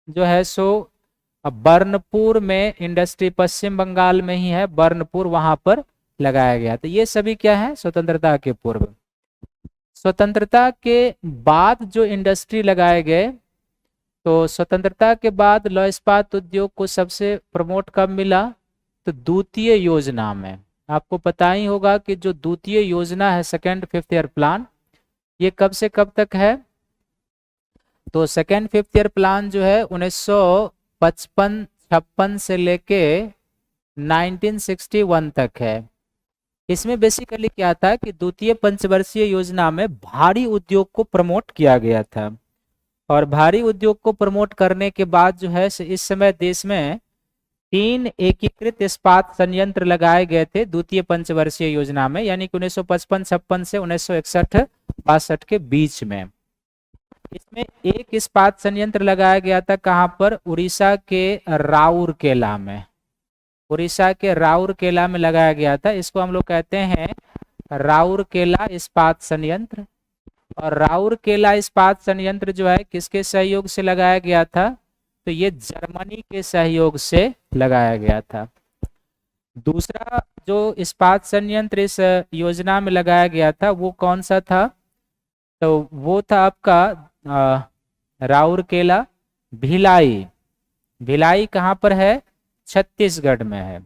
जो है सो बर्नपुर में इंडस्ट्री, पश्चिम बंगाल में ही है बर्नपुर, वहां पर लगाया गया। तो ये सभी क्या है? स्वतंत्रता के पूर्व। स्वतंत्रता के बाद जो इंडस्ट्री लगाए गए, तो स्वतंत्रता के बाद लौह इस्पात उद्योग को सबसे प्रमोट कब मिला? तो द्वितीय योजना में। आपको पता ही होगा कि जो द्वितीय योजना है, सेकेंड फिफ्थ ईयर प्लान, ये कब से कब तक है? तो सेकेंड फिफ्थ ईयर प्लान जो है 1955-56 से लेके 1961 तक है। इसमें बेसिकली क्या था कि द्वितीय पंचवर्षीय योजना में भारी उद्योग को प्रमोट किया गया था। और भारी उद्योग को प्रमोट करने के बाद जो है इस समय देश में 3 एकीकृत इस्पात संयंत्र लगाए गए थे द्वितीय पंचवर्षीय योजना में, यानी कि 1955-56 से 1961-62 के बीच में। इसमें एक इस्पात संयंत्र लगाया गया था, कहाँ पर? उड़ीसा के राउरकेला में। उड़ीसा के राउरकेला में लगाया गया था। इसको हम लोग कहते हैं राउरकेला इस्पात संयंत्र। और राउरकेला इस्पात संयंत्र जो है किसके सहयोग से लगाया गया था? तो ये जर्मनी के सहयोग से लगाया गया था। दूसरा जो इस्पात संयंत्र इस योजना में लगाया गया था वो कौन सा था? तो वो था आपका राउरकेला भिलाई। भिलाई कहाँ पर है? छत्तीसगढ़ में है।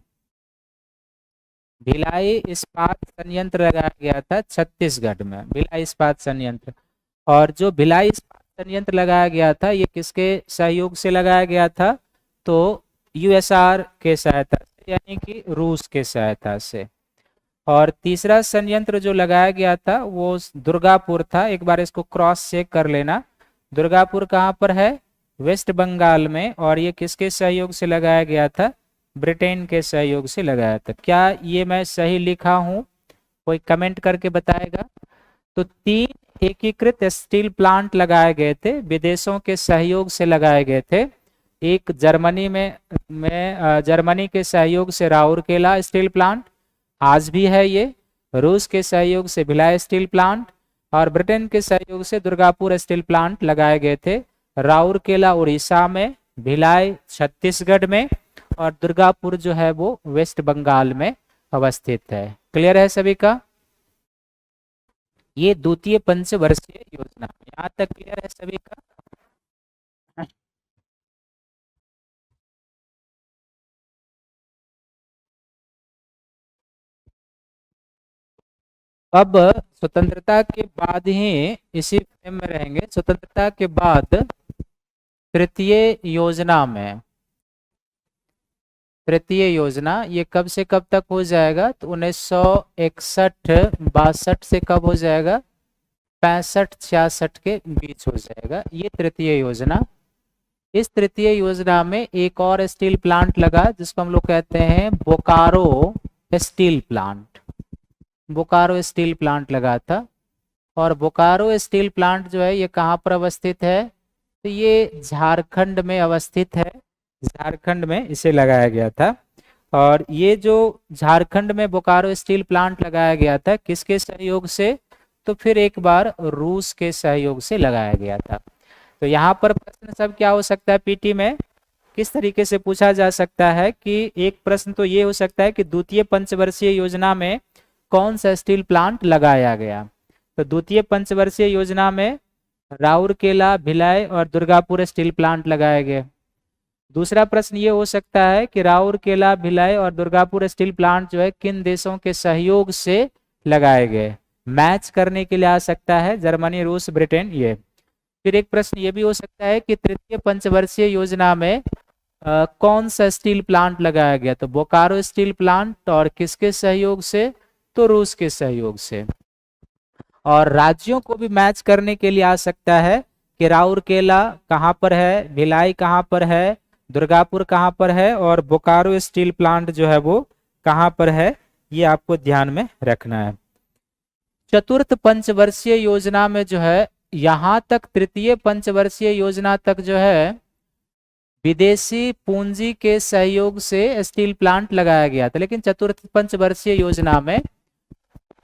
भिलाई इस्पात संयंत्र लगाया गया था छत्तीसगढ़ में, भिलाई इस्पात संयंत्र। और जो भिलाई इस्पात संयंत्र लगाया गया था ये किसके सहयोग से लगाया गया था? तो यूएसआर के सहायता से, यानी कि रूस के सहायता से। और तीसरा संयंत्र जो लगाया गया था वो दुर्गापुर था। एक बार इसको क्रॉस चेक कर लेना। दुर्गापुर कहाँ पर है? वेस्ट बंगाल में। और ये किसके सहयोग से लगाया गया था? ब्रिटेन के सहयोग से लगाया था। क्या ये मैं सही लिखा हूँ? कोई कमेंट करके बताएगा। तो 3 एकीकृत स्टील प्लांट लगाए गए थे, विदेशों के सहयोग से लगाए गए थे। एक जर्मनी में जर्मनी के सहयोग से राउरकेला स्टील प्लांट आज भी है ये। रूस के सहयोग से भिलाई स्टील प्लांट और ब्रिटेन के सहयोग से दुर्गापुर स्टील प्लांट लगाए गए थे। राउरकेला उड़ीसा में, भिलाई छत्तीसगढ़ में और दुर्गापुर जो है वो वेस्ट बंगाल में अवस्थित है। क्लियर है सभी का? ये द्वितीय पंचवर्षीय योजना, यहाँ तक क्लियर है सभी का? अब स्वतंत्रता के बाद ही इसी फ्रेम में रहेंगे। स्वतंत्रता के बाद तृतीय योजना ये कब से कब तक हो जाएगा? तो 1961-62 से कब हो जाएगा? 65-66 के बीच हो जाएगा ये तृतीय योजना। इस तृतीय योजना में एक और स्टील प्लांट लगा जिसको हम लोग कहते हैं Bokaro steel plant. Bokaro steel plant लगा था। और बोकारो स्टील प्लांट जो है ये कहाँ पर अवस्थित है? तो ये झारखंड में अवस्थित है। झारखंड में इसे लगाया गया था। और ये जो झारखंड में बोकारो स्टील प्लांट लगाया गया था किसके सहयोग से? तो फिर एक बार रूस के सहयोग से लगाया गया था। तो यहाँ पर प्रश्न सब क्या हो सकता है पीटी में? किस तरीके से पूछा जा सकता है कि एक प्रश्न तो ये हो सकता है कि द्वितीय पंचवर्षीय योजना में कौन सा स्टील प्लांट लगाया गया? तो द्वितीय पंचवर्षीय योजना में राउरकेला, भिलाई और दुर्गापुर स्टील प्लांट लगाए गए। दूसरा प्रश्न ये हो सकता है कि राउरकेला, भिलाई और दुर्गापुर स्टील प्लांट जो है किन देशों के सहयोग से लगाए गए? मैच करने के लिए आ सकता है जर्मनी, रूस, ब्रिटेन ये। फिर एक प्रश्न ये भी हो सकता है कि तृतीय पंचवर्षीय योजना में कौन सा स्टील प्लांट लगाया गया? तो बोकारो स्टील प्लांट और किसके सहयोग से? तो रूस के सहयोग से। और राज्यों को भी मैच करने के लिए आ सकता है कि राउरकेला कहाँ पर है, भिलाई कहाँ पर है, दुर्गापुर कहाँ पर है और बोकारो स्टील प्लांट जो है वो कहाँ पर है, ये आपको ध्यान में रखना है। चतुर्थ पंचवर्षीय योजना में जो है यहाँ तक, तृतीय पंचवर्षीय योजना तक जो है विदेशी पूंजी के सहयोग से स्टील प्लांट लगाया गया था। लेकिन चतुर्थ पंचवर्षीय योजना में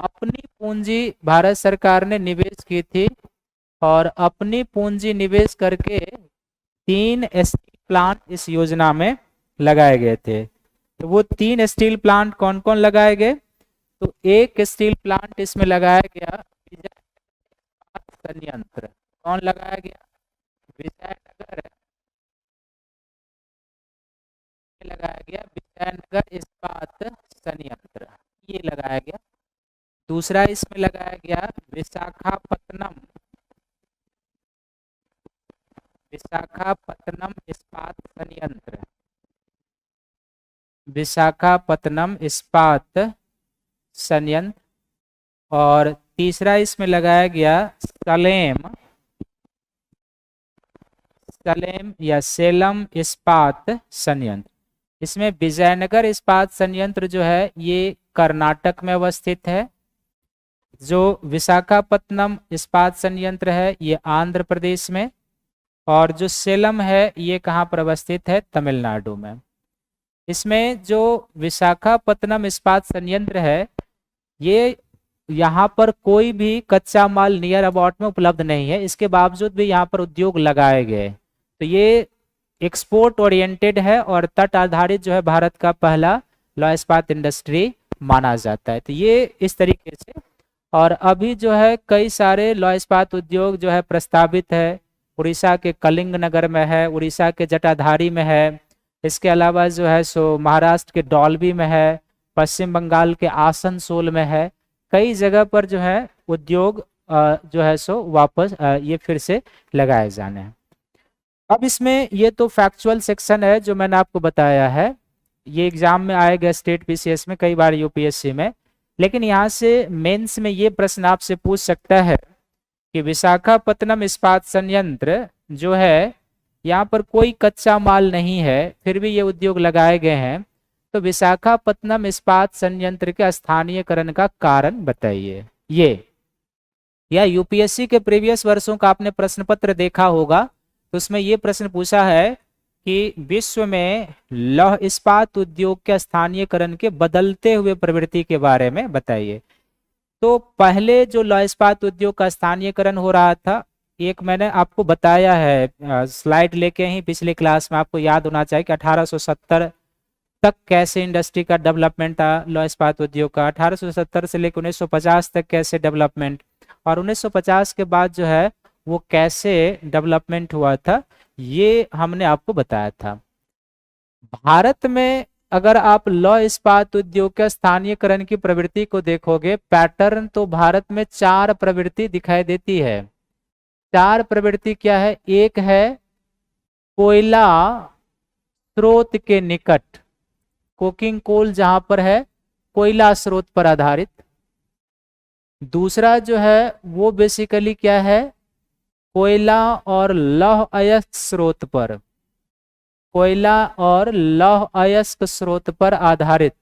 अपनी पूंजी भारत सरकार ने निवेश की थी और अपनी पूंजी निवेश करके 3 स्टील प्लांट इस योजना में लगाए गए थे। तो वो 3 स्टील प्लांट कौन कौन लगाए गए? तो एक स्टील प्लांट इसमें लगाया गया संयंत्र। कौन लगाया गया? विजयनगर लगाया गया, विजयनगर इस्पात संयंत्र ये लगाया गया। दूसरा इसमें लगाया गया विशाखापत्तनम इस्पात संयंत्र। विशाखापत्तनम इस्पात संयंत्र। और तीसरा इसमें लगाया गया सलेम या सेलम इस्पात संयंत्र। इसमें विजयनगर इस्पात संयंत्र जो है ये कर्नाटक में अवस्थित है। जो विशाखापत्तनम इस्पात संयंत्र है ये आंध्र प्रदेश में। और जो सेलम है ये कहाँ पर अवस्थित है? तमिलनाडु में। इसमें जो विशाखापत्तनम इस्पात संयंत्र है ये यहाँ पर कोई भी कच्चा माल नियर अबाउट में उपलब्ध नहीं है, इसके बावजूद भी यहाँ पर उद्योग लगाए गए। तो ये एक्सपोर्ट ओरिएंटेड है और तट आधारित जो है भारत का पहला लौह इस्पात इंडस्ट्री माना जाता है। तो ये इस तरीके से। और अभी जो है कई सारे लौह इस्पात उद्योग जो है प्रस्तावित है। उड़ीसा के कलिंग नगर में है, उड़ीसा के जटाधारी में है, इसके अलावा जो है सो महाराष्ट्र के डॉल्बी में है, पश्चिम बंगाल के आसनसोल में है। कई जगह पर जो है उद्योग जो है सो वापस ये फिर से लगाए जाने हैं। अब इसमें ये तो फैक्चुअल सेक्शन है जो मैंने आपको बताया है, ये एग्जाम में आएगा स्टेट पीसीएस में, कई बार यूपीएससी में। लेकिन यहाँ से मेंस में ये प्रश्न आपसे पूछ सकता है कि विशाखापत्तनम इस्पात संयंत्र जो है, यहाँ पर कोई कच्चा माल नहीं है फिर भी ये उद्योग लगाए गए हैं, तो विशाखापत्तनम इस्पात संयंत्र के स्थानीयकरण का कारण बताइए। ये या यूपीएससी के प्रीवियस वर्षों का आपने प्रश्न पत्र देखा होगा, तो उसमें ये प्रश्न पूछा है कि विश्व में लौह इस्पात उद्योग के स्थानीयकरण के बदलते हुए प्रवृत्ति के बारे में बताइए। तो पहले जो लौह इस्पात उद्योग का स्थानीयकरण हो रहा था, एक मैंने आपको बताया है, स्लाइड लेके ही पिछली क्लास में, आपको याद होना चाहिए कि 1870 तक कैसे इंडस्ट्री का डेवलपमेंट था लौह इस्पात उद्योग का, 1870 से लेकर 1950 तक कैसे डेवलपमेंट, और 1950 के बाद जो है वो कैसे डेवलपमेंट हुआ था, ये हमने आपको बताया था। भारत में अगर आप लौह इस्पात उद्योग के स्थानीयकरण की प्रवृत्ति को देखोगे पैटर्न, तो भारत में 4 प्रवृत्ति दिखाई देती है। 4 प्रवृत्ति क्या है? एक है कोयला स्रोत के निकट, कोकिंग कोल जहां पर है कोयला स्रोत पर आधारित। दूसरा जो है वो बेसिकली क्या है, कोयला और लौह अयस्क स्रोत पर, कोयला और लौह अयस्क स्रोत पर आधारित,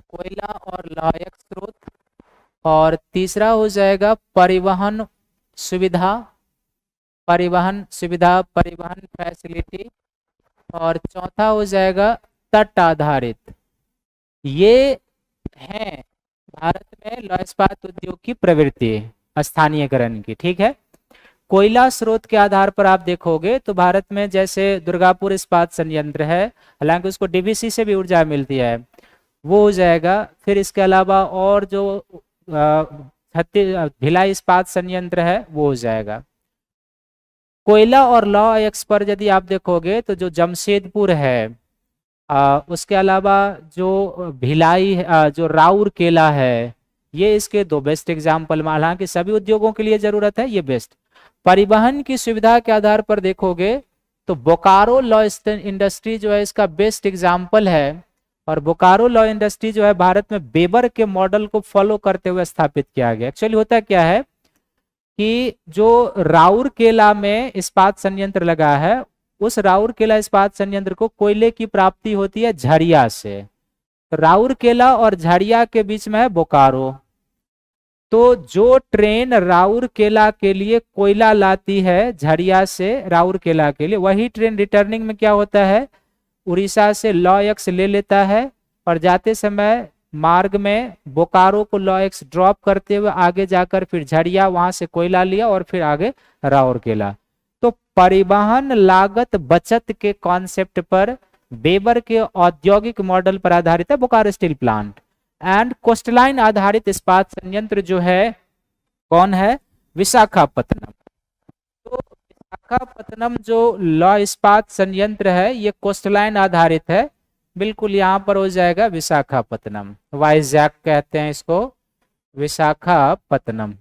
कोयला और लौह अयस्क स्रोत। और तीसरा हो जाएगा परिवहन सुविधा, परिवहन सुविधा, परिवहन फैसिलिटी। और चौथा हो जाएगा तट आधारित। ये है भारत में लौह इस्पात उद्योग की प्रवृत्ति स्थानीयकरण की, ठीक है। कोयला स्रोत के आधार पर आप देखोगे तो भारत में जैसे दुर्गापुर इस्पात संयंत्र है, हालांकि उसको डीवीसी से भी ऊर्जा मिलती है, वो हो जाएगा। फिर इसके अलावा और जो भिलाई इस्पात संयंत्र है वो हो जाएगा। कोयला और लौह अयस्क पर यदि आप देखोगे तो जो जमशेदपुर है, उसके अलावा जो भिलाई जो राउरकेला है, ये इसके 2 बेस्ट एग्जाम्पल। हालांकि सभी उद्योगों के लिए जरूरत है, ये बेस्ट। परिवहन की सुविधा के आधार पर देखोगे तो बोकारो लॉ इंडस्ट्री जो है इसका बेस्ट एग्जाम्पल है। और बोकारो लॉ इंडस्ट्री जो है भारत में बेबर के मॉडल को फॉलो करते हुए स्थापित किया गया। एक्चुअली होता क्या है कि जो राउरकेला में इस्पात संयंत्र लगा है, उस राउरकेला इस्पात संयंत्र को कोयले की प्राप्ति होती है झरिया से। तो राउरकेला और झरिया के बीच में है बोकारो। तो जो ट्रेन राउरकेला के लिए कोयला लाती है झरिया से राउरकेला के लिए, वही ट्रेन रिटर्निंग में क्या होता है, उड़ीसा से लौह अयस्क ले लेता है और जाते समय मार्ग में बोकारो को लौह अयस्क ड्रॉप करते हुए आगे जाकर फिर झरिया, वहां से कोयला लिया और फिर आगे राउरकेला। तो परिवहन लागत बचत के कॉन्सेप्ट पर बेबर के औद्योगिक मॉडल पर आधारित है Bokaro steel plant. And coastline आधारित इस्पात संयंत्र जो है कौन है, विशाखापत्तनम। तो विशाखापत्तनम जो लौह इस्पात संयंत्र है ये कोस्टलाइन आधारित है, बिल्कुल यहाँ पर हो जाएगा विशाखापत्तनम, वाइजैक कहते हैं इसको, विशाखापत्तनम।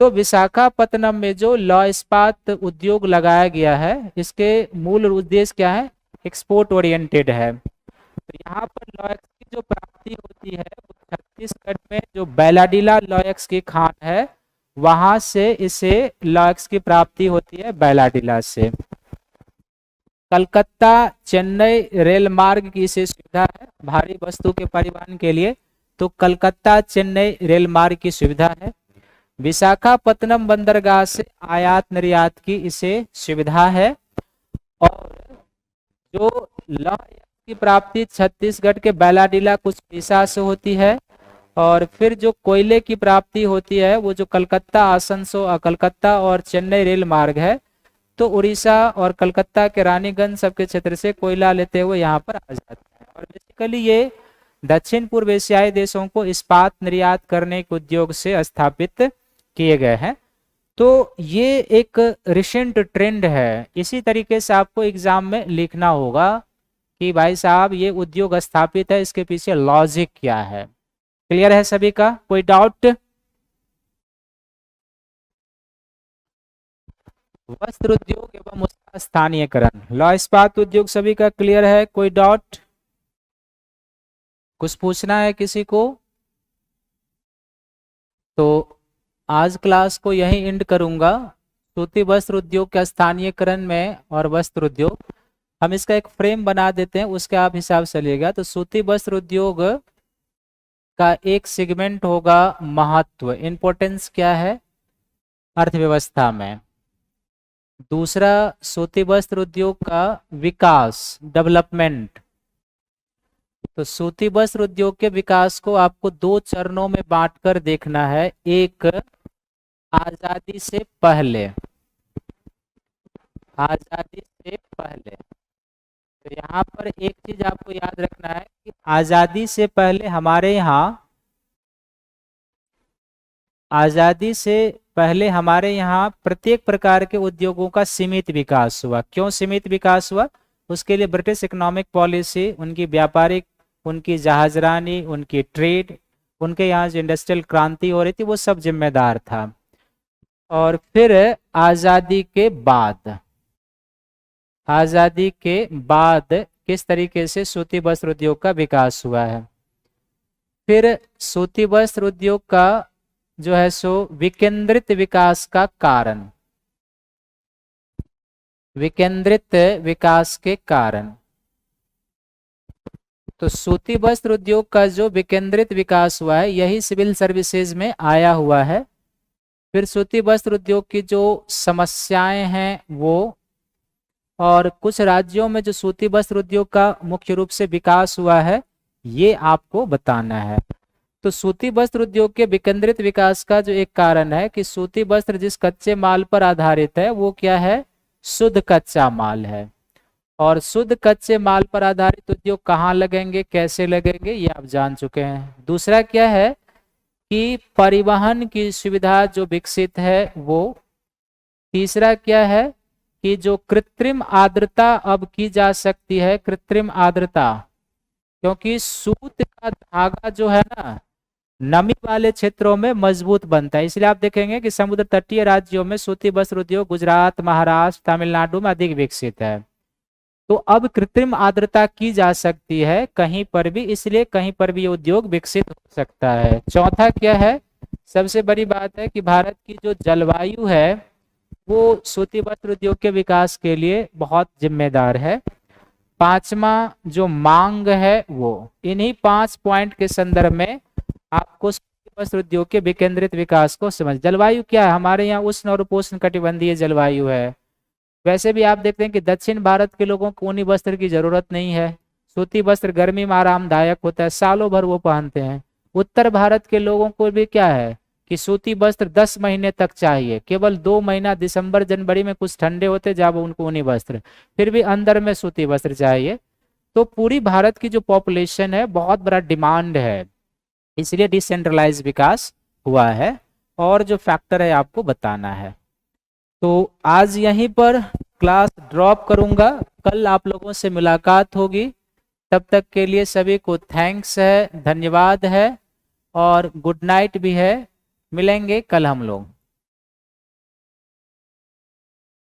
तो विशाखापत्तनम में जो लौह इस्पात उद्योग लगाया गया है, इसके मूल उद्देश्य क्या है, एक्सपोर्ट ओरिएंटेड है। तो यहाँ पर लौह अयस्क की जो प्राप्ति होती है वो छत्तीसगढ़ में जो बैलाडीला लौह अयस्क की खान है, वहां से इसे लौह अयस्क की प्राप्ति होती है बैलाडीला से। कलकत्ता चेन्नई रेल मार्ग की इसे सुविधा है भारी वस्तु के परिवहन के लिए, तो कलकत्ता चेन्नई रेल मार्ग की सुविधा है। विशाखापत्तनम बंदरगाह से आयात निर्यात की इसे सुविधा है। और जो लौह अयस्क की प्राप्ति छत्तीसगढ़ के बैलाडीला कुछ उड़ीसा से होती है। और फिर जो कोयले की प्राप्ति होती है वो जो कलकत्ता आसनसोल, कलकत्ता और चेन्नई रेल मार्ग है, तो उड़ीसा और कलकत्ता के रानीगंज सबके क्षेत्र से कोयला लेते हुए यहाँ पर आ जाते हैं। और बेसिकली ये दक्षिण पूर्व एशियाई देशों को इस्पात निर्यात करने के उद्योग से स्थापित किए गए हैं। तो ये एक रिसेंट ट्रेंड है। इसी तरीके से आपको एग्जाम में लिखना होगा कि भाई साहब ये उद्योग स्थापित है, इसके पीछे लॉजिक क्या है। क्लियर है सभी का, कोई डाउट? वस्त्र उद्योग एवं उसका स्थानीयकरण। लौ इस्पात उद्योग सभी का क्लियर है, कोई डाउट, कुछ पूछना है किसी को? तो आज क्लास को यहीं एंड करूंगा। सूती वस्त्र उद्योग का स्थानीयकरण में और वस्त्र उद्योग, हम इसका एक फ्रेम बना देते हैं, उसके आप हिसाब से चलिएगा। तो सूती वस्त्र उद्योग का एक सेगमेंट होगा महत्व, इंपॉर्टेंस क्या है अर्थव्यवस्था में। दूसरा सूती वस्त्र उद्योग का विकास, डेवलपमेंट। तो सूती वस्त्र उद्योग के विकास को आपको दो चरणों में बांटकर देखना है। एक आजादी से पहले, आजादी से पहले। तो यहाँ पर एक चीज आपको याद रखना है कि आजादी से पहले हमारे यहाँ, आजादी से पहले हमारे यहाँ प्रत्येक प्रकार के उद्योगों का सीमित विकास हुआ। क्यों सीमित विकास हुआ? उसके लिए ब्रिटिश इकोनॉमिक पॉलिसी, उनकी व्यापारिक, उनकी जहाजरानी, उनकी ट्रेड, उनके यहाँ जो इंडस्ट्रियल क्रांति हो रही थी वो सब जिम्मेदार था। और फिर आजादी के बाद, आजादी के बाद किस तरीके से सूती वस्त्र उद्योग का विकास हुआ है। फिर सूती वस्त्र उद्योग का जो है सो विकेंद्रित विकास का कारण, विकेंद्रित विकास के कारण। तो सूती वस्त्र उद्योग का जो विकेंद्रित विकास हुआ है यही सिविल सर्विसेज में आया हुआ है। फिर सूती वस्त्र उद्योग की जो समस्याएं हैं वो, और कुछ राज्यों में जो सूती वस्त्र उद्योग का मुख्य रूप से विकास हुआ है ये आपको बताना है। तो सूती वस्त्र उद्योग के विकेंद्रित विकास का जो एक कारण है कि सूती वस्त्र जिस कच्चे माल पर आधारित है वो क्या है? शुद्ध कच्चा माल है। और शुद्ध कच्चे माल पर आधारित उद्योग कहाँ लगेंगे, कैसे लगेंगे, ये आप जान चुके हैं। दूसरा क्या है कि परिवहन की सुविधा जो विकसित है वो। तीसरा क्या है कि जो कृत्रिम आर्द्रता अब की जा सकती है, कृत्रिम आर्द्रता, क्योंकि सूत का धागा जो है ना नमी वाले क्षेत्रों में मजबूत बनता है, इसलिए आप देखेंगे कि समुद्र तटीय राज्यों में सूती वस्त्र उद्योग गुजरात, महाराष्ट्र, तमिलनाडु में अधिक विकसित है। तो अब कृत्रिम आर्द्रता की जा सकती है कहीं पर भी, इसलिए कहीं पर भी ये उद्योग विकसित हो सकता है। चौथा क्या है, सबसे बड़ी बात है कि भारत की जो जलवायु है वो सूती वस्त्र उद्योग के विकास के लिए बहुत जिम्मेदार है। पांचवा जो मांग है वो, इन्हीं 5 पॉइंट के संदर्भ में आपको सूती वस्त्र उद्योग के विकेंद्रित विकास को समझ। जलवायु क्या है, हमारे यहाँ उष्ण और उपोष्ण कटिबंधीय जलवायु है। वैसे भी आप देखते हैं कि दक्षिण भारत के लोगों को ऊनी वस्त्र की जरूरत नहीं है, सूती वस्त्र गर्मी में आरामदायक होता है, सालों भर वो पहनते हैं। उत्तर भारत के लोगों को भी क्या है कि सूती वस्त्र 10 महीने तक चाहिए, केवल 2 महीना दिसंबर जनवरी में कुछ ठंडे होते जब उनको ऊनी वस्त्र, फिर भी अंदर में सूती वस्त्र चाहिए। तो पूरी भारत की जो पॉपुलेशन है बहुत बड़ा डिमांड है, इसलिए डिसेंट्रलाइज विकास हुआ है। और जो फैक्टर है आपको बताना है। तो आज यहीं पर क्लास ड्रॉप करूंगा, कल आप लोगों से मुलाकात होगी। तब तक के लिए सभी को थैंक्स है, धन्यवाद है और गुड नाइट भी है। मिलेंगे कल हम लोग।